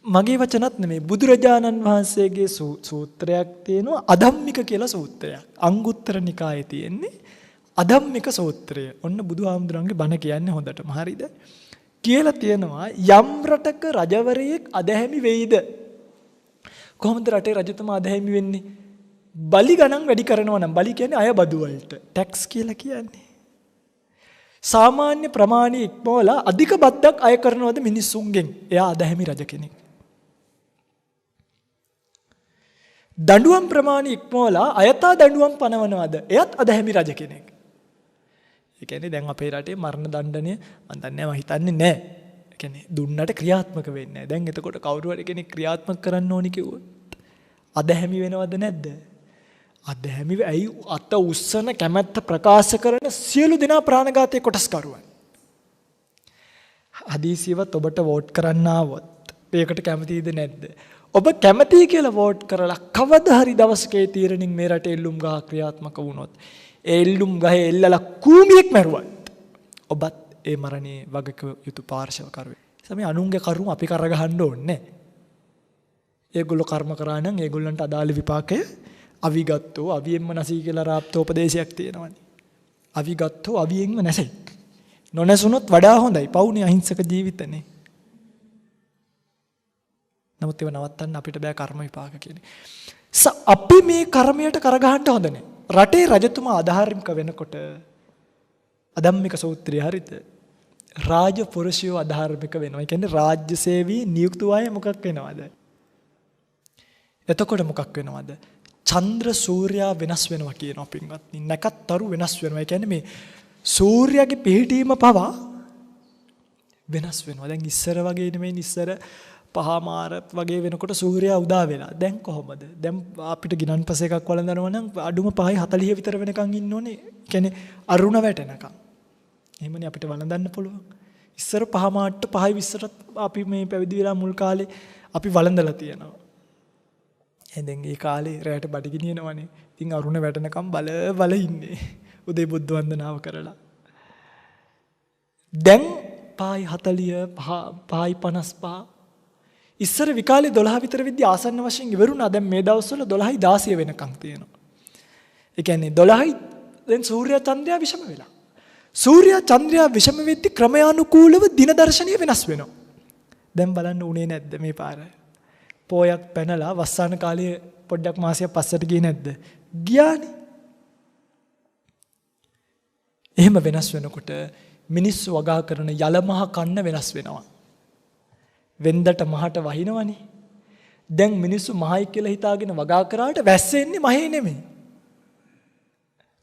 මගේ වචනත් නෙමෙයි බුදුරජාණන් වහන්සේගේ සූත්‍රයක් තියෙනවා අධම්මික කියලා සූත්‍රයක්. අංගුත්තර නිකායේ තියෙන්නේ අධම්මික සූත්‍රය. ඔන්න බුදුහාමුදුරන්ගේ බණ කියන්නේ හොඳටම. හරිද? කියලා තියෙනවා යම් රටක රජවරයෙක් අධහැමි වෙයිද? කොහොමද රටේ රජතුමා අධහැමි වෙන්නේ? බලි ගණන් වැඩි කරනවා නම්. බලි කියන්නේ අය බදු වලට. ටැක්ස් කියලා කියන්නේ. සාමාන්‍ය ප්‍රමාණය ඉක්මවලා අධික බද්දක් අය කරනවද මිනිස්සුන්ගෙන්? එයා අධහැමි රජ කෙනෙක්. දඬුවම් ප්‍රමාණය ඉක්මවලා අයථා දඬුවම් පනවනවද? එයත් අධහැමි රජ කෙනෙක්. ඒ කියන්නේ දැන් අපේ රටේ මරණ දණ්ඩනය මම දන්නේ නැහැ, මම හිතන්නේ නැහැ. ඒ කියන්නේ දුන්නට ක්‍රියාත්මක වෙන්නේ නැහැ. දැන් එතකොට කවුරු හරි කෙනෙක් ක්‍රියාත්මක කරන්න ඕනි කිව්වොත් අධහැමි වෙනවද නැද්ද? අධහැමි ඇයි අත උස්සන කැමැත්ත ප්‍රකාශ කරන සියලු දෙනා ප්‍රාණඝාතයේ කොටස්කරුවන්. හදීසියවත් ඔබට වෝට් කරන්න ආවොත් ඒකට කැමතිද නැද්ද? ඔබ කැමතියි කියලා වෝට් කරලා කවදා හරි දවසක ඒ තීරණින් මේ රටේ එල්ලුම් ගහ ක්‍රියාත්මක වුණොත් ඒ එල්ලුම් ගහේ එල්ලලා කූමියෙක් මැරුවත් ඔබත් ඒ මරණේ වගක යුතු පාර්ශවකරුවෙක්. සමේ අනුන්ගේ කරුණ අපි කරගහන්න ඕනේ නැහැ. ඒගොල්ලෝ කර්ම කරා නම් ඒගොල්ලන්ට අදාළ විපාකය අවිගත්තෝ අවියෙන්ම නැසී කියලා රාප්ත උපදේශයක් තියෙනවානේ. අවිගත්තෝ අවියෙන්ම නැසෙයි. නොනැසුනොත් වඩා හොඳයි. පවුනේ අහිංසක ජීවිතනේ. නමුත් ඒව නවත්තන්න අපිට බෑ කර්ම විපාක කියන්නේ. අපි මේ කර්මයට කරගහන්න හොඳ නැහැ. රටේ රජතුමා අධාර්මික වෙනකොට අධම්මික සූත්‍රය හරිද? රාජ පුරුෂයෝ අධාර්මික වෙනවා. ඒ කියන්නේ රාජ්‍ය සේවී නියුක්ත අය මොකක් වෙනවද? එතකොට මොකක් වෙනවද? චන්ද්‍ර සූර්යා වෙනස් වෙනවා කියනවා පින්වත්නි. නැකත්තරු වෙනස් වෙනවා. ඒ කියන්නේ මේ සූර්යාගේ පිහිටීම පවා වෙනස් වෙනවා. දැන් ඉස්සර වගේ නෙමෙයි. ඉස්සර පහමාර වගේ වෙනකොට සූර්යා උදා වෙලා. දැන් කොහොමද? දැන් අපිට ගිනන්පස එකක් වළඳනවා නම් අඩුම 5:40 විතර වෙනකන් ඉන්න ඕනේ. කියන්නේ අරුණ වැටෙනකන්. එහෙමනේ අපිට වළඳන්න පුළුවන්. ඉස්සර පහමාරට 5:20ට අපි මේ පැවිදි වෙලා මුල් කාලේ අපි වළඳලා තියෙනවා. දැන් ඒ කාලේ රැයට බඩගිනියනවනේ. ඉතින් අරුණ වැටෙනකම් බල ඉන්නේ. උදේ බුද්ධ වන්දනාව කරලා. දැන් 5:40 5:55 ඉස්සර විකාලේ 12 විතර විද්‍ය ආසන්න වශයෙන් ඉවරුණා. දැන් මේ දවස්වල 12යි 16 වෙනකම් තියෙනවා. ඒ කියන්නේ 12යි දැන් සූර්යා චන්ද්‍රයා විෂම වෙලා. සූර්යා චන්ද්‍රයා විෂම වෙද්දි ක්‍රමයානුකූලව දින දර්ශනය වෙනස් වෙනවා. දැන් බලන්න උනේ නැද්ද මේ පාර? පෝයක් පැනලා වස්සාන කාලයේ පොඩ්ඩක් මාසයක් පස්සට ගියේ නැද්ද? ගියානේ. එහෙම වෙනස් වෙනකොට මිනිස්සු වගා කරන යලමහ කන්න වෙනස් වෙනවා. වෙන්දට මහට වහිනවනේ. දැන් මිනිස්සු මහයි කියලා හිතාගෙන වගා කරාට වැස්සෙන්නේ මහේ නෙමෙයි.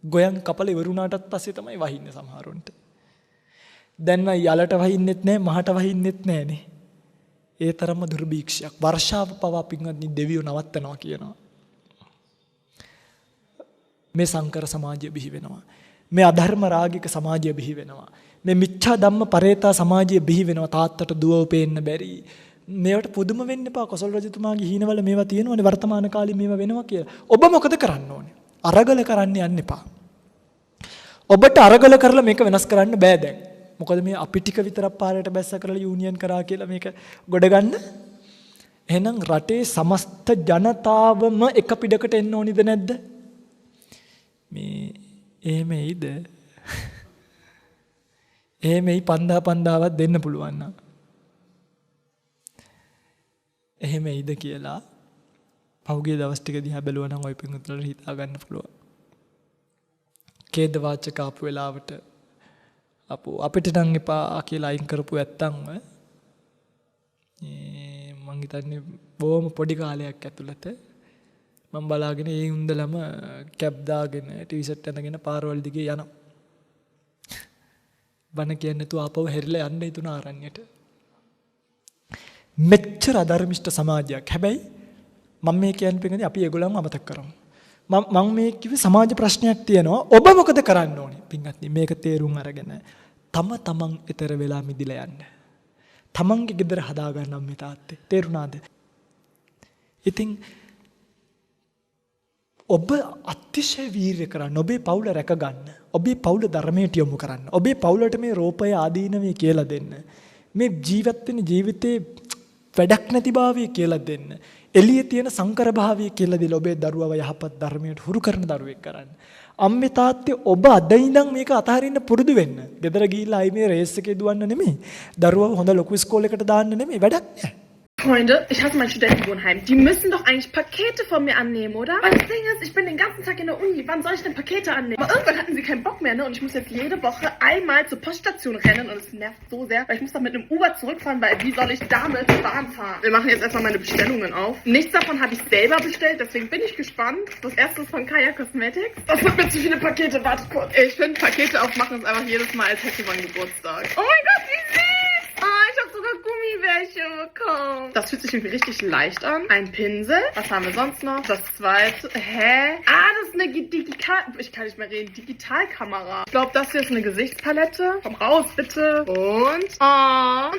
ගොයන් කපල ඉවරුණාටත් පස්සේ තමයි වහින්නේ සමහරුන්ට. දැන් යලට වහින්නෙත් නැහැ මහට වහින්නෙත් නැහනේ. ඒ තරම්ම දුර්භීක්ෂයක්. වර්ෂාව පවා පින්වත්නි දෙවියෝ නවත්තනවා කියනවා. මේ සංකර සමාජය බිහි වෙනවා. මේ අධර්ම රාගික සමාජය බිහි වෙනවා. මේ මිච්ඡා ධම්ම පරේතා සමාජය බිහි වෙනවා. තාත්තට දුවව පේන්න බැරි. මේවට පුදුම වෙන්න එපා. කොසල් රජතුමාගේ හීනවල මේවා තියෙනවනේ වර්තමාන කාලේ මේවා වෙනවා කියලා. ඔබ මොකද කරන්න ඕනේ? අරගල කරන්න යන්න එපා. ඔබට අරගල කරලා මේක වෙනස් කරන්න බෑ දැන්. මොකද මේ අපි ටික විතරක් පාරට බැස්ස කරලා යූනියන් කරා කියලා මේක ගොඩ ගන්න. එහෙනම් රටේ සමස්ත ජනතාවම එක පිටකට එන්න ඕනිද නැද්ද? මේ එහෙම එයිද? එහෙමයි 5000ක් දෙන්න පුළුවන් නම්. එහෙම එයිද කියලා පහුගිය දවස් ටික දිහා බැලුවා නම් ඔය පිටුතුලට හිතා ගන්න පුළුවන්. ඛේද වාචක ආපු වෙලාවට අපිට නම් එපා කියලා අයින් කරපු ඇත්තන්ව මං හිතන්නේ බොහොම පොඩි කාලයක් ඇතුළත මම බලාගෙන ඒ හුඳලම කැප් දාගෙන ටී-ෂර්ට් අඳගෙන පාරවල් දිගේ යනවා. බණ කියන්නේ නැතුව ආපහු හැරිලා යන්න හිතුණා ආරණ්‍යට. මෙච්චර අධර්මිෂ්ඨ සමාජයක්. හැබැයි මම මේ කියන්නේ පිටින් අපි ඒගොල්ලන්ව අමතක කරමු. මම මේ කිව්වේ සමාජ ප්‍රශ්නයක් තියෙනවා. ඔබ මොකද කරන්න ඕනේ? පින්වත්නි මේක තේරුම් අරගෙන තමන් ඊතර වෙලා මිදිලා යන්න. තමන්ගේ ගෙදර හදා ගන්නම් මේ තාත්තේ. තේරුණාද? ඉතින් ඔබ අතිශය වීර්ය කරන්න. ඔබේ පවුල රැක ගන්න. ඔබේ පවුල ධර්මයට යොමු කරන්න. ඔබේ පවුලට මේ රෝපය ආදීනවේ කියලා දෙන්න. මේ ජීවත් වෙන ජීවිතේ වැඩක් නැති භාවය කියලා දෙන්න. එළියේ තියෙන සංකර භාවය කියලා දීලා ඔබේ දරුවව යහපත් ධර්මයට හුරු කරන දරුවෙක් කරන්න. අම්මේ තාත්තේ ඔබ අද ඉඳන් මේක අතහරින්න පුරුදු වෙන්න. ගෙදර ගිහිල්ලා ආයි මේ රේස් එකේ දුවන්න නෙමෙයි. දරුවව හොඳ ලොකු ඉස්කෝලේකට දාන්න නෙමෙයි වැඩක් නැහැ. Freunde, ich hasse mein Studentenwohnheim. Die müssen doch eigentlich Pakete von mir annehmen, oder? Weil das Ding ist, ich bin den ganzen Tag in der Uni. Wann soll ich denn Pakete annehmen? Aber irgendwann hatten sie keinen Bock mehr, ne? Und ich muss jetzt jede Woche einmal zur Poststation rennen. Und es nervt so sehr, weil ich muss dann mit einem Uber zurückfahren, weil wie soll ich damit Bahn fahren? Wir machen jetzt erstmal meine Bestellungen auf. Nichts davon habe ich selber bestellt, deswegen bin ich gespannt. Das erste ist von Kaya Cosmetics. Das sind mir zu viele Pakete, warte kurz. Ich finde, Pakete aufmachen ist einfach jedes Mal als hätte man Geburtstag. Oh mein Gott, wie süß! Oh, ich habe sogar Gummibärchen bekommen. Das fühlt sich irgendwie richtig leicht an. Ein Pinsel. Was haben wir sonst noch? Das zweite. Hä? Ah, das ist eine Ich kann nicht mehr reden. Digitalkamera. Ich glaube, das hier ist eine Gesichtspalette. Komm raus, bitte. Und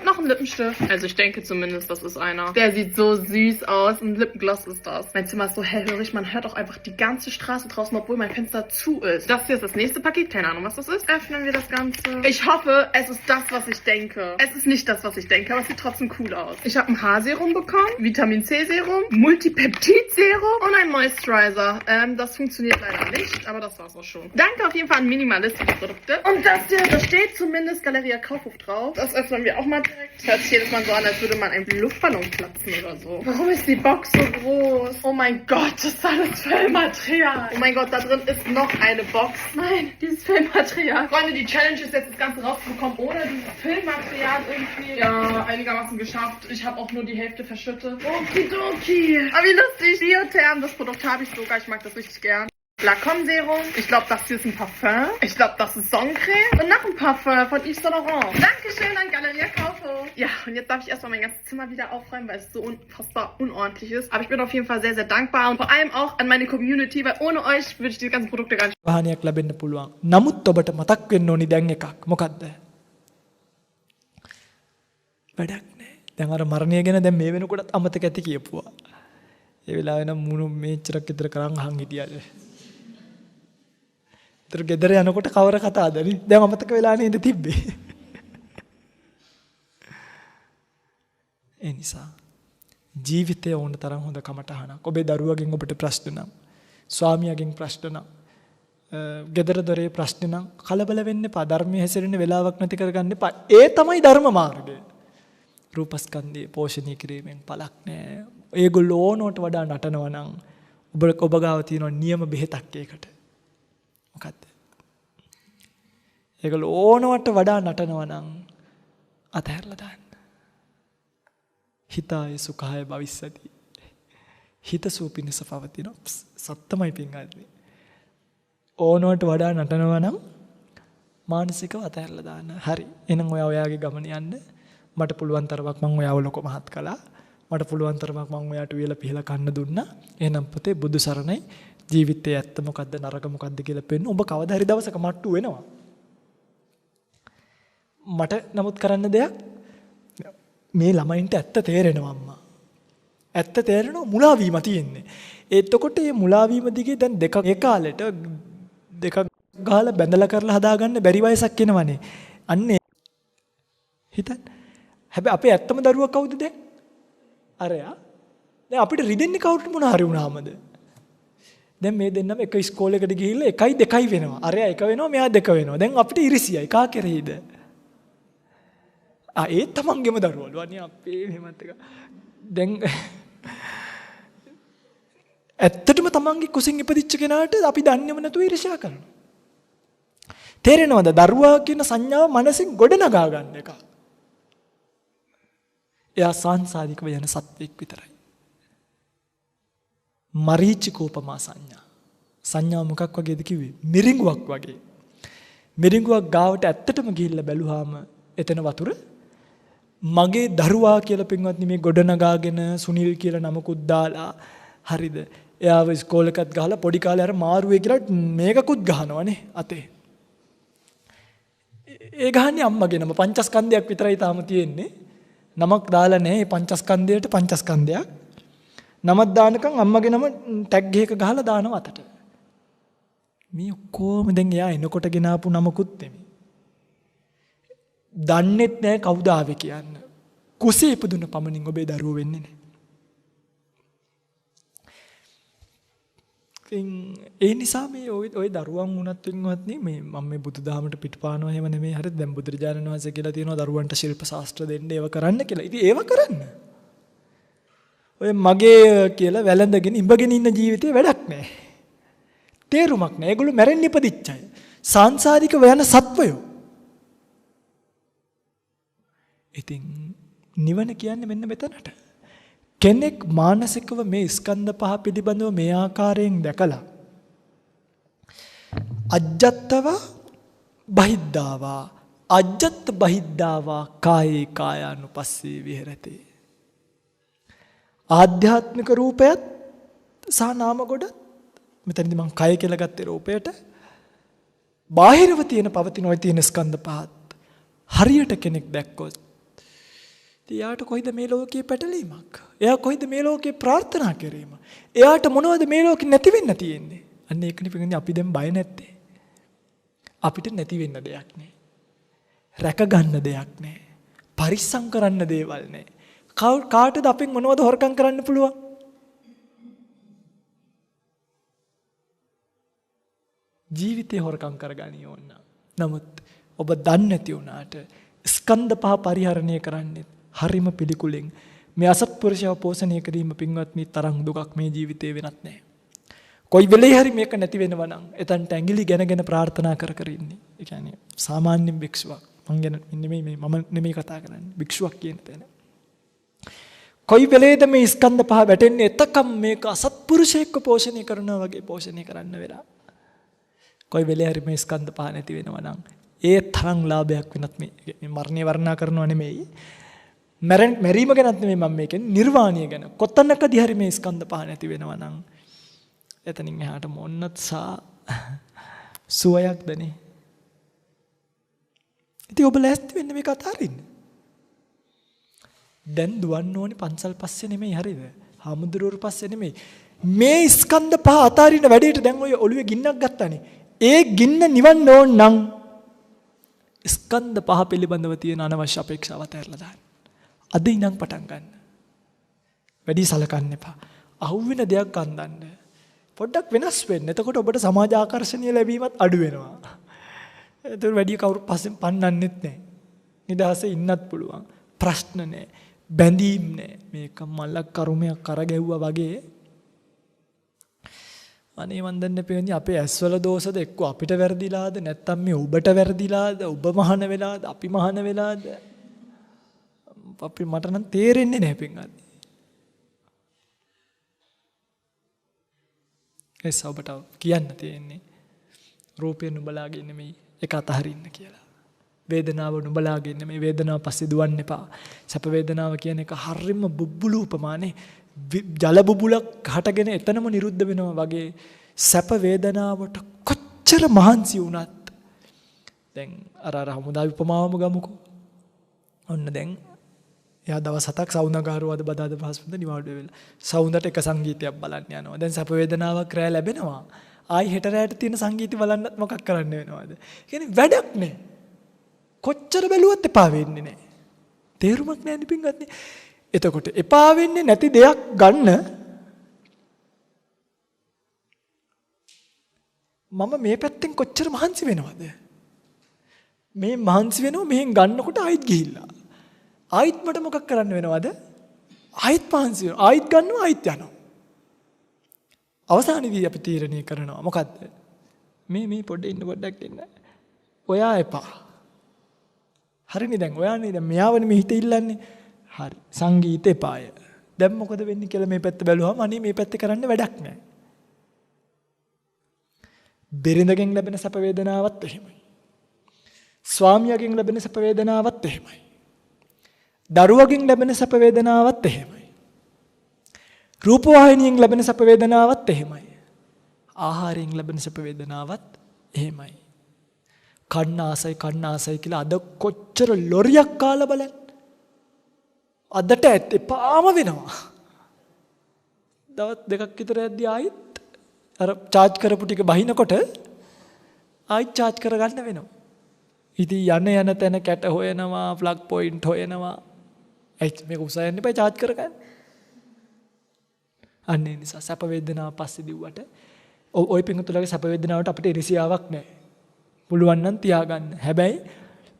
noch ein Lippenstift. Also ich denke zumindest, das ist einer. Der sieht so süß aus. Ein Lippengloss ist das. Mein Zimmer ist so hellhörig. Man hört auch einfach die ganze Straße draußen, obwohl mein Fenster zu ist. Das hier ist das nächste Paket. Keine Ahnung, was das ist. Öffnen wir das Ganze. Ich hoffe, es ist das, was ich denke. Es ist nicht das, was ich denke, aber es sieht trotzdem cool aus. Ich habe ein Haarserum bekommen, Vitamin C Serum, Multipeptid Serum und ein Moisturizer. Das funktioniert leider nicht, aber das war's auch schon. Danke auf jeden Fall an minimalistische Produkte. Und das hier, da steht zumindest Galeria Kaufhof drauf. Das öffnen wir auch mal direkt. Das hört sich jedes Mal so an, als würde man einen Luftballon platzen oder so. Warum ist die Box so groß? Oh mein Gott, das ist alles Füllmaterial. Oh mein Gott, da drin ist noch eine Box. Nein, dieses Füllmaterial. Freunde, die Challenge ist jetzt das Ganze rauszubekommen ohne dieses Füllmaterial irgendwie. Ja, einigermaßen geschafft. Ich habe auch nur die Hälfte verschüttet. Okidoki. Aber wie lustig. Biotherm, das Produkt habe ich sogar. Ich mag das richtig gern. Lancôme Serum. Ich glaube, das hier ist ein Parfum. Ich glaube, das ist Sonnencreme. Und noch ein Parfum von Yves Saint Laurent. Dankeschön an Galeria Kaufhof. Ja, und jetzt darf ich erstmal mein ganzes Zimmer wieder aufräumen, weil es so unfassbar unordentlich ist. Aber ich bin auf jeden Fall sehr, sehr dankbar. Und vor allem auch an meine Community, weil ohne euch würde ich die ganzen Produkte gar nicht... වාහනයක් ලැබෙන්න පුළුවන්. නමුත් ඔබට මතක් වෙන්න ඕනි දැන් එකක්. මොකද්ද? වැඩක් නැහැ. දැන් අර මරණය ගැන දැන් මේ වෙනකොටත් අමතක ඇති කියපුවා. ඒ වෙලාවේ නම් මුණු මේච්චරක් විතර කරන් අහන් හිටියද. ඒතර ගෙදර යනකොට කවර කතාවද නේ? දැන් අමතක වෙලා නේද තිබ්බේ. ඒ නිසා ජීවිතේ ඕන තරම් හොඳ කමටහනක්. ඔබේ දරුවගෙන් ඔබට ප්‍රශ්න නම්, ස්වාමියාගෙන් ප්‍රශ්න නම්, ගෙදර දොරේ ප්‍රශ්න නම් කලබල වෙන්න එපා. ධර්මයේ හැසිරෙන්න වෙලාවක් නැති කරගන්න එපා. ඒ තමයි ධර්ම මාර්ගය. රූපස්කන්ධය පෝෂණය කිරීමෙන් පළක් නැහැ. ඒගොල්ලෝ ඕනවට වඩා නටනවා නම් ඔබ ගාව තියෙන නියම බෙහෙතක් ඒකට. මොකද්ද? ඒගොල්ලෝ ඕනවට වඩා නටනවා නම් අතහැරලා දාන්න. හිතාය සුඛාය භවිස්සති. හිත සූපිනස පවතින සත්තමයි පින්ගන්නේ. ඕනවට වඩා නටනවා නම් මානසිකව අතහැරලා දාන්න. හරි. එහෙනම් ඔයාගේ ගමන යන්න. මට පුළුවන් තරමක් මම ඔයාව ලොක මහත් කළා. මට පුළුවන් තරමක් මම ඔයාට වේල පිහලා කන්න දුන්නා. එහෙනම් පුතේ බුදු සරණයි. ජීවිතයේ ඇත්ත මොකද්ද නරක මොකද්ද කියලා පෙන්න. ඔබ කවදා හරි දවසක මට්ටු වෙනවා. මට නමුත් කරන්න දෙයක් මේ ළමයින්ට ඇත්ත තේරෙනවා අම්මා. ඇත්ත තේරෙනවා මුලා වීම තියෙන්නේ. එතකොට මේ මුලා වීම දිගේ දැන් දෙක ඒ කාලෙට දෙක ගහලා බැඳලා කරලා හදාගන්න බැරි වයසක් එනවනේ. අන්නේ හිතන්න. හැබැයි අපේ ඇත්තම දරුවා කවුද දැන්? අරයා. දැන් අපිට රිදෙන්නේ කවුරුට මොන හරි වුණාමද? දැන් මේ දෙන්නම එක ඉස්කෝලේකට ගිහිල්ලා 1යි 2යි වෙනවා. අරයා 1 වෙනවා මෙයා 2 වෙනවා. දැන් අපිට ඉරිසියයි කා කෙරෙහිද? ඒ තමන්ගේම දරුවලු. අනේ අපේ මෙහෙමත් එක. දැන් ඇත්තටම තමන්ගේ කුසින් ඉපදිච්ච කෙනාට අපි දන්නේම නැතුව ඉරිසියා කරනවා. තේරෙනවද? දරුවා කියන සංඥාව මනසින් ගොඩ නගා ගන්න එක. එයා සංසාරිකව යන සත්වෙක් විතරයි. මරීචිකෝපමා සංඥා. සංඥා මොකක් වගේද කිව්වේ? මිරිඟුවක් වගේ. මිරිඟුවක් ගාවට ඇත්තටම ගිහිල්ලා බැලුවාම එතන වතුර මගේ දරුවා කියලා පින්වත්නි මේ ගොඩනගාගෙන සුනිල් කියලා නමකුත් දාලා හරිද? එයාව ඉස්කෝලේකත් ගහලා පොඩි කාලේ අර මාරුවේ කියලා මේකකුත් ගහනවනේ අතේ. ඒ ගහන්නේ අම්මගේ නම පංචස්කන්ධයක් විතරයි තාම තියෙන්නේ. නමක් දාලා නැහැ. මේ පංචස්කන්ධයට පංචස්කන්ධයක්. නමක් දානකම් අම්මගේ නම ටැග් එකක ගහලා දානවා අතට. මේ ඔක්කොම දැන් එයා එනකොට ගෙනාපු නමකුත් නෙමෙයි. දන්නෙත් නැහැ කවුද ආවේ කියන්න. කුසේ ඉපදුන පමණින් ඔබේ දරුවෝ වෙන්නේ නැහැ. ඒ නිසා මේ ඔය දරුවන් වුණත් වෙනවත්නේ මේ මම මේ බුදුදහමට පිටපානවා එහෙම නෙමෙයි. හරිද? දැන් බුදුරජාණන් වහන්සේ කියලා තියෙනවා දරුවන්ට ශිල්ප ශාස්ත්‍ර දෙන්න ඒව කරන්න කියලා. ඉතින් ඒව කරන්න. ඔය මගේ කියලා වැළඳගෙන ඉඹගෙන ඉන්න ජීවිතේ වැඩක් නැහැ. තේරුමක් නැහැ. ඒගොල්ලෝ මැරෙන්න ඉපදිච්ච අය. සාංශාරිකව යන සත්වයෝ. ඉතින් නිවන කියන්නේ මෙන්න මෙතනට. කෙනෙක් මානසිකව මේ ස්කන්ධ පහ පිළිබඳව මේ ආකාරයෙන් දැකලා අජ්ජත්තව බහිද්ධාවා අජ්ජත් බහිද්ධාවා කායේ කායානුපස්සී විහෙරති. ආධ්‍යාත්මික රූපයත් සහ නාම ගොඩත් මෙතනදී මම කය කියලා ගත්තේ රූපයට බාහිරව තියෙන පවතින ඔය තියෙන ස්කන්ධ පහත් හරියට කෙනෙක් දැක්කොත් එයාට කොයිද මේ ලෝකයේ පැටලීමක්? එයා කොයිද මේ ලෝකේ ප්‍රාර්ථනා කිරීම? එයාට මොනවද මේ ලෝකෙ නැති වෙන්න තියෙන්නේ? අන්න ඒකනේ පිටින් අපි දැන් බය නැත්තේ. අපිට නැති වෙන්න දෙයක් නෑ. රැක ගන්න දෙයක් නෑ. පරිස්සම් කරන්න දේවල් නෑ. කාටද අපෙන් මොනවද හොරකම් කරන්න පුළුවන්? ජීවිතේ හොරකම් කරගනිය ඕන. නමුත් ඔබ දන්නේ නැති වුණාට ස්කන්ධ පහ පරිහරණය කරන්නේ හරිම පිළිකුලෙන් මේ අසත්පුරුෂයව පෝෂණය කිරීම පින්වත්නි තරම් දුකක් මේ ජීවිතේ වෙනත් නැහැ. කොයි වෙලේ හරි මේක නැති වෙනවා නම් එතනට ඇඟිලි ගැනගෙන ප්‍රාර්ථනා කර කර ඉන්නේ. ඒ කියන්නේ සාමාන්‍ය භික්ෂුවක්. මං ගැන නෙමෙයි මම නෙමෙයි කතා කරන්නේ. භික්ෂුවක් කියන තැන. කොයි වෙලේද මේ ස්කන්ධ පහ වැටෙන්නේ එතකම් මේක අසත්පුරුෂයෙක්ව පෝෂණය කරනවා වගේ පෝෂණය කරන්න වෙලා. කොයි වෙලේ හරි මේ ස්කන්ධ පහ නැති වෙනවා නම් ඒ තරම් ලාභයක් වෙනත් මේ මරණය වර්ණනා කරනවා නෙමෙයි. මැරීම ගැනත් නෙමෙයි මම මේ කියන්නේ නිර්වාණය ගැන. කොතනකදී හරි මේ ස්කන්ධ පහ නැති වෙනවා නම් එතනින් එහාට මොන්නත් සුවයක්දනේ. ඉතින් ඔබ ලෑස්ති වෙන්න මේක අතාරින්න. දැන් දුවන්න ඕනේ පන්සල් පස්සේ නෙමෙයි හරිද? හාමුදුරුවෝ පස්සේ නෙමෙයි. මේ ස්කන්ධ පහ අතාරින්න වැඩේට දැන් ඔය ඔළුවේ ගින්නක් ගත්තානේ. ඒ ගින්න නිවන්න ඕන නම් ස්කන්ධ පහ පිළිබඳව තියෙන අනවශ්‍ය අපේක්ෂාව අතහැරලා දාන්න. අද ඉඳන් පටන් ගන්න. වැඩි සලකන්න එපා. අහුවෙන දෙයක් අන්දන්න. පොඩ්ඩක් වෙනස් වෙන්න. එතකොට ඔබට සමාජ ආකර්ෂණීය ලැබීමත් අඩු වෙනවා. ඒතර වැඩි කවුරු පස්සෙන් පන්නන්නෙත් නැහැ. නිදහසේ ඉන්නත් පුළුවන්. ප්‍රශ්න නැහැ. බැඳීම් නැහැ. මේක මලක් කරුමයක් කරගැව්වා වගේ. අනේ මන් දන්නේ පෙන්නේ අපේ ඇස්වල දෝෂද එක්ක අපිට වැරදිලාද නැත්නම් මේ ඔබට වැරදිලාද ඔබ මහාන වෙලාද අපි මහාන වෙලාද අපි මට නම් තේරෙන්නේ නැහැ පින්වත්. ඒ සබට කියන්න තියෙන්නේ රූපය නුඹලාගේ නෙමෙයි ඒක අතහරින්න කියලා. වේදනාව නුඹලාගේ නෙමෙයි වේදනාව පස්සේ දුවන්න එපා. සැප වේදනාව කියන එක හරිම බුබ්බුලු උපමානේ. ජල බුබුලක් හටගෙන එතනම නිරුද්ධ වෙනවා වගේ සැප වේදනාවට කොච්චර මහන්සි වුණත් දැන් අර හමුදා උපමාවම ගමුකෝ. ඔන්න දැන් එයා දවස් 7ක් සෞන්දර්යකාරවද බදාද පහසුද නිවාඩු වෙලා සෞන්දර්යට එක සංගීතයක් බලන්න යනවා. දැන් සැප වේදනාවක් රැ ලැබෙනවා. ආයි හෙට රැට තියෙන සංගීතය බලන්නත් මොකක් කරන්න වෙනවද? කියන්නේ වැඩක් නෑ. කොච්චර බැලුවත් එපා වෙන්නේ නෑ. තේරුමක් නෑ නිපින්ගත්නේ. එතකොට එපා වෙන්නේ නැති දෙයක් ගන්න මම මේ පැත්තෙන් කොච්චර මහන්සි වෙනවද? මේ මහන්සි වෙනව මෙහෙන් ගන්නකොට ආයිත් ගිහිල්ලා. ආයිත් මට මොකක් කරන්න වෙනවද? ආයිත් මහන්සි වෙනවා. ආයිත් ගන්නවා ආයිත් යනවා. අවසානයේදී අපි තීරණය කරනවා මොකද්ද? මේ පොඩ්ඩක් ඉන්න පොඩ්ඩක් ඉන්න. ඔයා එපා. හරිනේ දැන් ඔයානේ දැන් මෙයාවනේ මේ හිත ඉල්ලන්නේ. හරි. සංගීත එපාය. දැන් මොකද වෙන්නේ කියලා මේ පැත්ත බැලුවම අනේ මේ පැත්තේ කරන්න වැඩක් නැහැ. බෙරිඳගෙන් ලැබෙන සැප වේදනාවත් එහෙමයි. ස්වාමියාගෙන් ලැබෙන සැප වේදනාවත් එහෙමයි. දරුවගෙන් ලැබෙන සැප වේදනාවත් එහෙමයි. රූපවාහිනියෙන් ලැබෙන සැප වේදනාවත් එහෙමයි. ආහාරයෙන් ලැබෙන සැප වේදනාවත් එහෙමයි. කන්න ආසයි කියලා අද කොච්චර ලොරියක් කාලා බලන්න. අදට එපාම වෙනවා. දවස් දෙකක් විතර යද්දී ආයිත් අර charge කරපු ටික බහිනකොට ආයිත් charge කරගන්න වෙනවා. ඉතින් යන තැන කැට හොයනවා, plug point හොයනවා. ඇයි මේක උසයන්න එපා charge කරගන්න. අන්න ඒ නිසා සැප වේදනාව පස්සේ දිව්වට ওই පිංගුතුලගේ සැප වේදනාවට අපිට ඉරිසියාවක් නැහැ. පුළුවන් නම් තියාගන්න. හැබැයි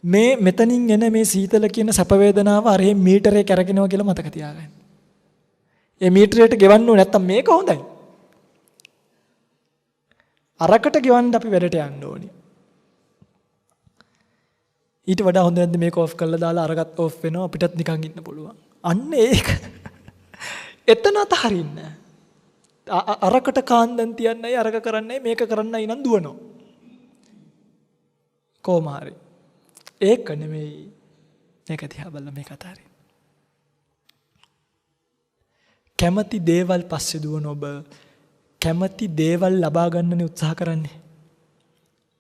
මේ මෙතනින් එන මේ සීතල කියන සැප වේදනාව අරහෙ මීටරේ කැරගෙනවා කියලා මතක තියාගන්න. ඒ මීටරයට ගෙවන්න ඕනේ නැත්තම් මේක හොඳයි. අරකට ගෙවන්න අපි වැඩට යන්න ඕනේ. ඊට වඩා හොඳ නැද්ද මේක ඔෆ් කරලා දාලා අරගත් ඔෆ් වෙනවා අපිටත් නිකන් ඉන්න පුළුවන්. අන්න ඒක. එතන අතහරින්න. අරකට කාන්දන් තියන්නයි අරක කරන්නයි මේක කරන්නයි නම් දුවනවා. කොහොම හරි. ඒක නෙමෙයි. මේක දිහා බලලා මේක අතහරින්න. කැමති දේවල් පස්සේ දුවන ඔබ කැමති දේවල් ලබා ගන්නනේ උත්සාහ කරන්නේ.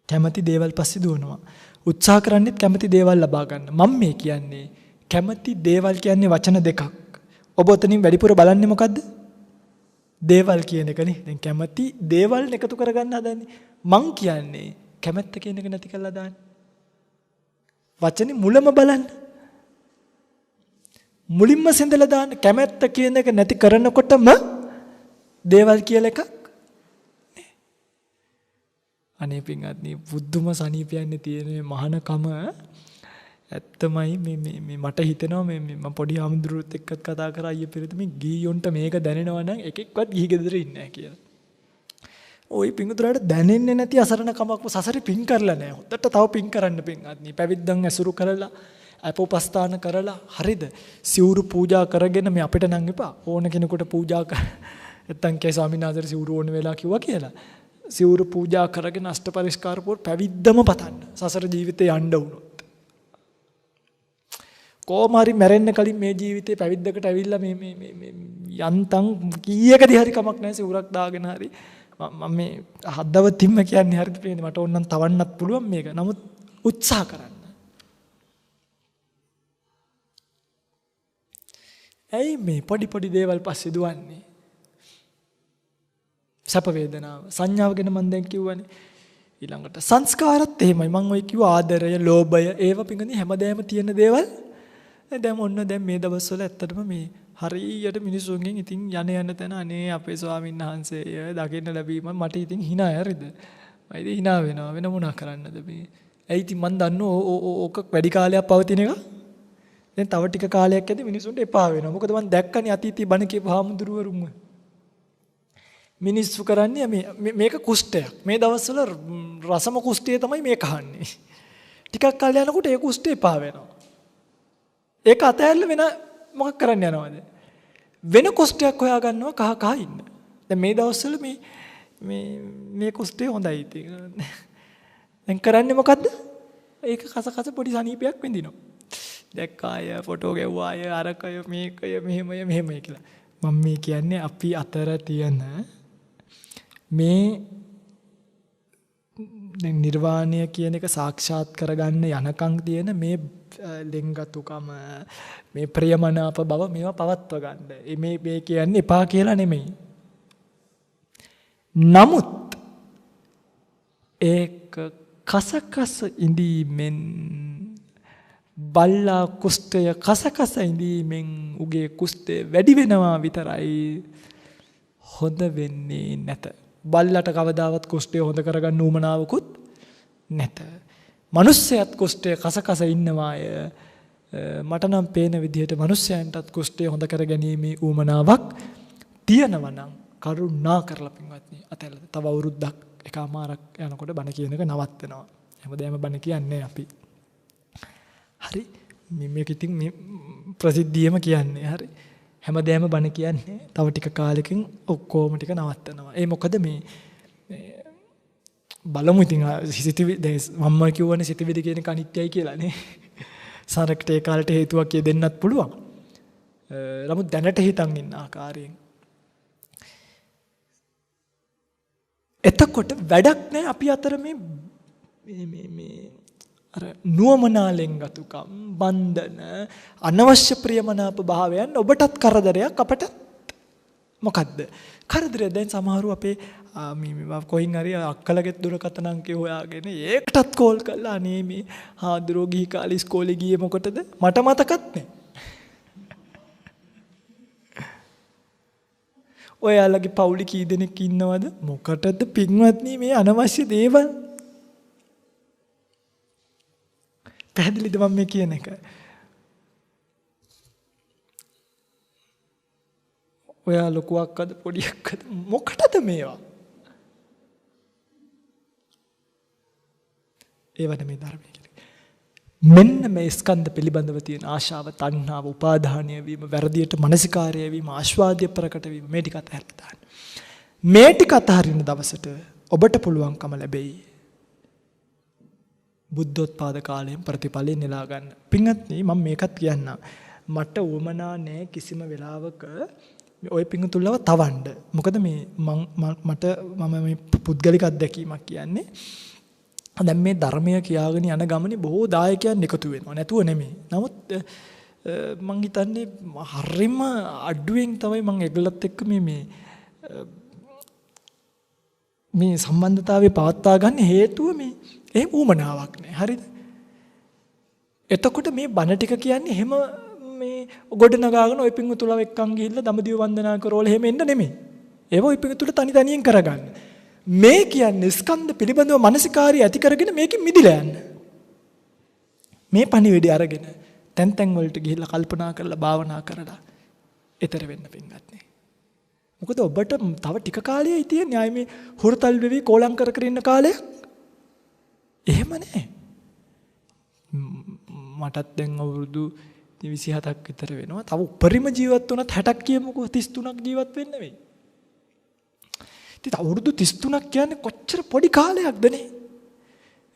කැමති දේවල් පස්සේ දුවනවා. උත්සාහ කරන්නේත් කැමති දේවල් ලබා ගන්න. මම මේ කියන්නේ කැමති දේවල් කියන්නේ වචන දෙකක්. ඔබ ඔතනින් වැඩිපුර බලන්නේ මොකද්ද? දේවල් කියන එකනේ. දැන් කැමති දේවල් එකතු කරගන්න හදන්නේ. මං කියන්නේ කැමැත්ත කියන එක නැති කරලා දාන්න. වචනේ මුලම බලන්න. මුලින්ම සෙන්දලා දාන්න. කැමැත්ත කියන එක නැති කරනකොටම දේවල් කියලා එකක් නේ. අනේ පින්වත්නි බුද්ධම සනීපයන්නේ තියෙන මේ මහානකම ඇත්තමයි මේ මට හිතෙනවා මේ මම පොඩි ආමුදුරුත් එක්කත් කතා කරා අයියේ පෙරේද මේ ගීයොන්ට මේක දැනෙනවා නම් එකෙක්වත් ගිහි ගෙදර ඉන්නේ නැහැ කියලා. ওই පිංගුතුරාට දැනෙන්නේ නැති අසරණ කමක්ම සසරේ පිං කරලා නැහැ. හොද්දට තව පිං කරන්න පින්වත්නි. පැවිද්දන් ඇසුරු කරලා අපෝපස්ථාන කරලා හරිද? සිවුරු පූජා කරගෙන මේ අපිට නම් එපා. ඕන කෙනෙකුට පූජා කර නැත්තම් කේ ස්වාමීන් වහන්සේ සිවුරු ඕන වෙලා කිව්වා කියලා. සිවුරු පූජා කරගෙන අෂ්ට පරිස්කාර පොර පැවිද්දම පතන්න. සසර ජීවිතේ යන්න වුණොත්. කොහොම හරි මැරෙන්න කලින් මේ ජීවිතේ පැවිද්දකට ඇවිල්ලා මේ යන්තම් කීයකදී හරි කමක් නැහැ සිවුරක් දාගෙන හරි මම මේ හදවතින්ම කියන්නේ හරිද පේන්නේ මට ඕනනම් තවන්නත් පුළුවන් මේක. නමුත් උත්සාහ කරන්න. ඇයි මේ පොඩි දේවල් පස්සේ දුවන්නේ? සැප වේදනාව සංඥාව ගැන මම දැන් කිව්වනේ. ඊළඟට සංස්කාරත් එහෙමයි. මම ඔය කිව්ව ආදරය, ලෝභය, ඒව පිඟුනේ හැමදේම තියෙන දේවල්. දැන් මේ දවස්වල ඇත්තටම මේ හරියට මිනිසුන්ගෙන් ඉතින් යන තැන අනේ අපේ ස්වාමීන් වහන්සේ දකින්න ලැබීම මට ඉතින් hina හරිද? මම ඉතින් hina වෙනවා. වෙන මොනා කරන්නද මේ? ඇයි ඉතින් මම දන්නෝ ඕක වැඩි කාලයක් පවතින එක. දැන් තව ටික කාලයක් ඇද්දි මිනිසුන්ට එපා වෙනවා. මොකද මම දැක්කනේ අතීතී බණ කියපු හාමුදුරුවරුන්ව. මිනිස්සු කරන්නේ මේක කුෂ්ඨයක්. මේ දවස්වල රසම කුෂ්ඨය තමයි මේ කහන්නේ. ටිකක් කාල යනකොට ඒ කුෂ්ඨය එපා වෙනවා. ඒක අතහැරලා වෙන මොකක් කරන්න යනවද? වෙන කුෂ්ඨයක් හොයා ගන්නවා කහ ඉන්න. දැන් මේ දවස්වල මේ කුෂ්ඨය හොඳයි ඉතින්. දැන් කරන්නේ මොකද්ද? ඒක කස පොඩි සනීපයක් විඳිනවා. දැක්කාය ෆොටෝ ගැව්වාය අරකය මේකය මෙහෙමයි කියලා. මම මේ කියන්නේ අපි අතර තියෙන මේ දැන් නිර්වාණය කියන එක සාක්ෂාත් කරගන්න යනකම් තියෙන මේ ලෙන්ගතුකම මේ ප්‍රියමනාප බව මේවා පවත්ව ගන්න. මේ කියන්නේ එපා කියලා නෙමෙයි. නමුත් ඒක කසකස ඉඳීමෙන් බල්ලා කුෂ්ඨය කසකස ඉඳීමෙන් උගේ කුෂ්ඨය වැඩි වෙනවා විතරයි හොඳ වෙන්නේ නැත. බල්ලට කවදාවත් කුෂ්ඨය හොඳ කරගන්න උවමනාවකුත් නැත. මිනිස්සයත් කුෂ්ඨය කසකස ඉන්නවාය. මට නම් පේන විදිහට මිනිස්සයන්ටත් කුෂ්ඨය හොඳ කර ගැනීමේ උවමනාවක් තියෙනවා නම් කරුණා කරලා පින්වත්නි අතැල්ල තව අවුරුද්දක් එකමාරක් යනකොට බණ කියන එක නවත්තනවා. හැමදාම බණ කියන්නේ අපි. හරි මේක ඉතින් මේ ප්‍රසිද්ධියම කියන්නේ හරි හැමදාම බණ කියන්නේ තව ටික කාලෙකින් ඔක්කොම ටික නවත්තනවා. ඒ මොකද මේ බලමු ඉතින් සිතිවිලි මම කියවනේ සිතිවිලි කියන එක අනිත්‍යයි කියලානේ. සරකට ඒ කාලට හේතුවක් දෙන්නත් පුළුවන්. නමුත් දැනට හිතන් ඉන්න ආකාරයෙන්. එතකොට වැඩක් නැහැ අපි අතර මේ අර නුවමනාලෙන් ගතුකම් බන්ධන අනවශ්‍ය ප්‍රියමනාප භාවයන් ඔබටත් කරදරයක් අපට මොකද්ද කරදරය දැන් සමහරු අපේ මේ කොයින් හරි අක්කලගේ දුරකථන අංකය හොයාගෙන ඒකටත් කෝල් කරලා අනේ මේ හාදුරෝ ගිහි කාලේ ඉස්කෝලේ ගියේ මොකටද මට මතකත් නැහැ ඔයාලගේ පවුලේ කී දෙනෙක් ඉන්නවද? මොකටද පින්වත්නි මේ අනවශ්‍ය දේවල්? පැහැදිලිද මම මේ කියන එක? ඔයා ලොකුවක්ද පොඩියක්ද මොකටද මේවා? ඒවට මේ ධර්මය කියන්නේ. මෙන්න මේ ස්කන්ධ පිළිබඳව තියෙන ආශාව, තණ්හාව, උපාදානය වීම, වැරදියට මනසිකාරය වීම, ආස්වාදය ප්‍රකට වීම මේ ටික අතහැරලා දාන්න. මේ ටික අතහරින දවසට ඔබට පුළුවන්කම ලැබෙයි බුද්ධෝත්පාද කාලයෙන් ප්‍රතිඵලෙ නෙලා ගන්න. පින්වත්නි මම මේකත් කියන්නම්. මට උවමනා නැහැ කිසිම වෙලාවක ඔය පිංගුතුල්ලව තවන්න. මොකද මේ මම මේ පුද්ගලික අත්දැකීමක් කියන්නේ. දැන් මේ ධර්මය කියාගෙන යන ගමනේ බොහෝ දායකයන් එකතු වෙනවා. නැතුව නෙමෙයි. නමුත් මං හිතන්නේ හරිම අඩුවෙන් තමයි මං ඒගොල්ලත් එක්ක මේ සම්බන්ධතාවය පවත්වා ගන්න හේතුව මේ එහෙම ඌමනාවක් නෑ. හරිද? එතකොට මේ බණ ටික කියන්නේ එහෙම මේ ගොඩ නගාගෙන ඔය පිංගුතුලව එක්කන් ගිහිල්ලා දඹදිව වන්දනා කරවල එහෙම එන්න නෙමෙයි. ඒව ඔය පිංගුතුල තනි තනියෙන් කරගන්න. මේ කියන්නේ ස්කන්ධ පිළිබඳව මානසිකාරය ඇති කරගෙන මේකෙන් මිදිලා යන්න. මේ පණිවිඩය අරගෙන තැන් වලට ගිහිල්ලා කල්පනා කරලා භාවනා කරලා ඊතර වෙන්න පින්වත්නි. මොකද ඔබට තව ටික කාලයයි තියෙන්නේ. ආයේ මේ හුරතල් වෙවි කෝලම් කර කර ඉන්න කාලයක්. එහෙම නැහැ. මටත් දැන් අවුරුදු 27ක් විතර වෙනවා. තව උපරිම ජීවත් වුණත් 60ක් කියමුකෝ 33ක් ජීවත් වෙන්න වෙයි. ඉතින් අවුරුදු 33ක් කියන්නේ කොච්චර පොඩි කාලයක්ද නේ?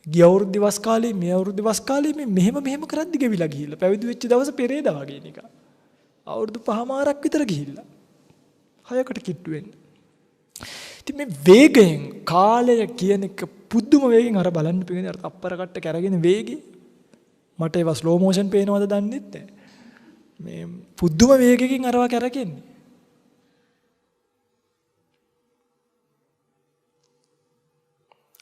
ගිය අවුරුදු දිවස් කාලේ මේ අවුරුදු දිවස් කාලේ මේ මෙහෙම කරද්දි ගෙවිලා ගිහිල්ලා පැවිදි වෙච්ච දවස පෙරේදා වගේ නිකන්. අවුරුදු 5මාරක් විතර ගිහිල්ලා. 6කට කිට්ටු වෙන්න. ඉතින් මේ වේගයෙන් කාලය කියන එක පුදුම වේගෙන් අර බලන්න පිටින් අර තප්පර කට්ට කැරගෙන වේගේ මට ඒවා ස්ලෝ මෝෂන් පේනවද දන්නෙත් නැහැ. මේ පුදුම වේගකින් අරවා කැරකෙන්නේ.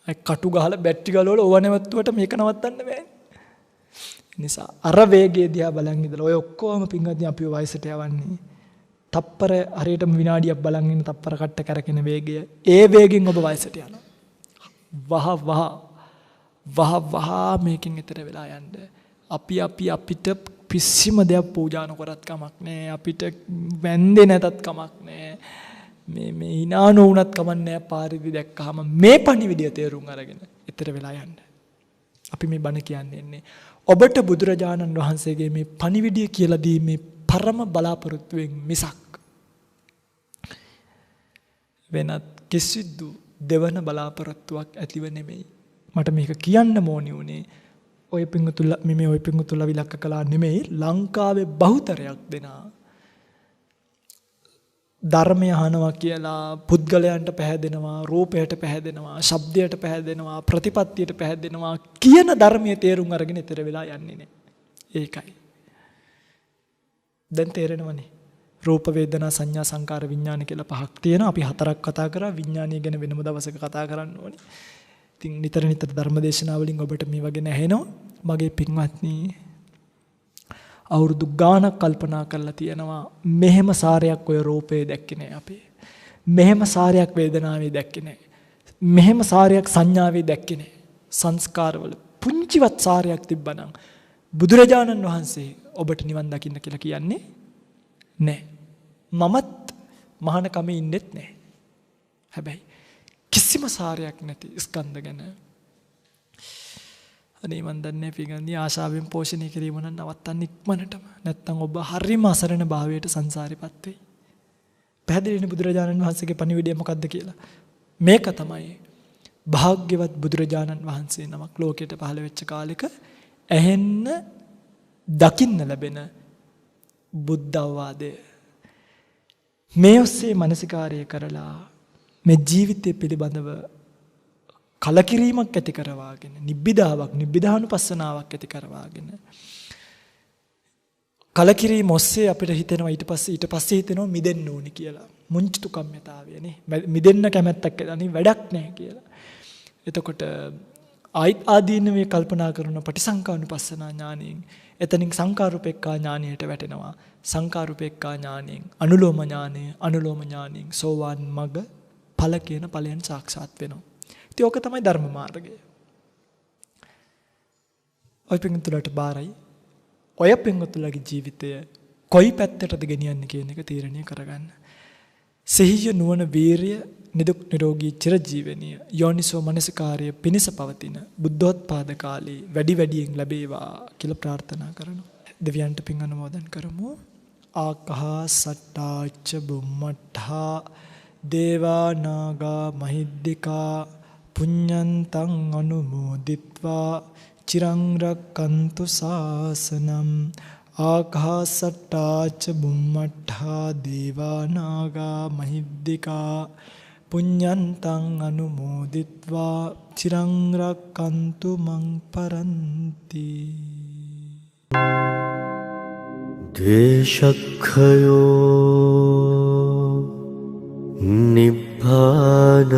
කටු ගහලා බැටරි ගලවල ඕව නැවතුවට මේක නවත්තන්න බෑ. නිසා අර වේගය දිහා බලන් ඉඳලා ඔය ඔක්කොම පින්වත්නි අපි වයසට යවන්නේ. තප්පර හරියටම විනාඩියක් බලන් ඉන්න තප්පර කට්ට කරකින වේගය. ඒ වේගෙන් ඔබ වයසට යනවා. වහ මේකෙන් ඈතර වෙලා යන්න. අපිට කිසිම දෙයක් පූජා නොකරත් කමක් නෑ. අපිට වැන්දේ නැතත් කමක් නෑ. මේ hina නොවුනත් කමක් නෑ. පාරේදී දැක්කහම මේ පණිවිඩය තේරුම් අරගෙන ඈතර වෙලා යන්න. අපි මේ බණ කියන්නේ ඔබට බුදුරජාණන් වහන්සේගේ මේ පණිවිඩය කියලා දීමේ පරම බලාපොරොත්තුවෙන් මිසක් වෙනත් කිසිදු දෙවන බලාපොරොත්තුවක් ඇතිව නෙමෙයි. මට මේක කියන්න ඕනි උනේ ඔය පිංගුතුල්ලා විලක්ක කළා නෙමෙයි. ලංකාවේ බහුතරයක් දෙනා ධර්මය අහනවා කියලා පුද්ගලයන්ට පැහැදෙනවා, රූපයට පැහැදෙනවා, ශබ්දයට පැහැදෙනවා, ප්‍රතිපත්තියට පැහැදෙනවා කියන ධර්මයේ තේරුම් අරගෙන ඊතර වෙලා යන්නේ නැහැ. ඒකයි. දැන් තේරෙනවනේ. රූප වේදනා සංඥා සංකාර විඥාන කියලා පහක් තියෙනවා. අපි හතරක් කතා කරා. විඥානය ගැන වෙනම දවසක කතා කරන්න ඕනේ. ඉතින් නිතර ධර්මදේශනා වලින් ඔබට මේ වගේ නැහෙනවා. මගේ පින්වත්නි අවුරුදු ගාණක් කල්පනා කරලා තියෙනවා මෙහෙම සාරයක් ඔය රූපේ දැක්කේ නෑ අපි. මෙහෙම සාරයක් වේදනාවේ දැක්කේ නෑ. මෙහෙම සාරයක් සංඥාවේ දැක්කේ නෑ. සංස්කාරවල පුංචිවත් සාරයක් තිබ්බනම් බුදුරජාණන් වහන්සේ ඔබට නිවන් දකින්න කියලා කියන්නේ නෑ. මමත් මහාන කමේ ඉන්නෙත් නෑ. හැබැයි කිසිම සාරයක් නැති ස්කන්ධ ගැන අනේ මන් දන්නේ පිටගන්නේ ආශාවෙන් පෝෂණය කිරීම නම් නවත්තන්න ඉක්මනටම. නැත්තම් ඔබ හරිම අසරණ භාවයට සංසාරෙපත් වෙයි. පැහැදිලිනේ බුදුරජාණන් වහන්සේගේ පණිවිඩය මොකද්ද කියලා. මේක තමයි භාග්‍යවත් බුදුරජාණන් වහන්සේ නමක් ලෝකයට පහළ වෙච්ච කාලෙක ඇහෙන්න දකින්න ලැබෙන බුද්ධ අවවාදය. මේ ඔස්සේ මානසිකාර්යය කරලා මේ ජීවිතය පිළිබඳව කලකිරීමක් ඇති කරවාගෙන නිබ්බිදානුපස්සනාවක් ඇති කරවාගෙන කලකිරීම ඔස්සේ අපිට හිතෙනවා ඊට පස්සේ හිතෙනවා මිදෙන්න ඕනි කියලා. මුංචිතු කම්මිතාවයනේ. මිදෙන්න කැමැත්තක් නැති වැඩක් නැහැ කියලා. එතකොට ආයිත් ආදීනවේ කල්පනා කරන පටිසංකානුපස්සනා ඥානයෙන් එතනින් සංකාරුපෙක්ඛා ඥානයට වැටෙනවා. සංකාරුපෙක්ඛා ඥානයෙන් අනුලෝම ඥානය, අනුලෝම ඥානයෙන් සෝවාන් මග ඵල කියන ඵලයන් සාක්ෂාත් වෙනවා. ඉතින් ඕක තමයි ධර්ම මාර්ගය. ඔය පින්තුලට බාරයි. ඔය පින්තුලගේ ජීවිතය කොයි පැත්තටද ගෙනියන්නේ කියන එක තීරණය කරගන්න. සිහිය නුවණ වීරිය නිදුක් නිරෝගී චිරජීවනීය යෝනිසෝ මනසිකාර්ය පිණිස පවතින බුද්ධෝත්පාද කාලේ වැඩි වැඩියෙන් ලැබේවා කියලා ප්‍රාර්ථනා කරනවා. දෙවියන්ට පින් අනුමෝදන් කරමු. ආකාසට්ටාච බුම්මඨා දේවා නාග මහිද්దికා පුඤ්ඤන්තං අනුමෝදිත්වා චිරං රක්칸තු ශාසනං. ආකාසට්ටාච බුම්මඨා දේවා නාග මහිද්దికා පුඤ්ඤන්තං අනුමෝදිත්වා චිරං රක්칸තු මං පරන්ති. ද්වේෂක්ඛයෝ නිබ්බානං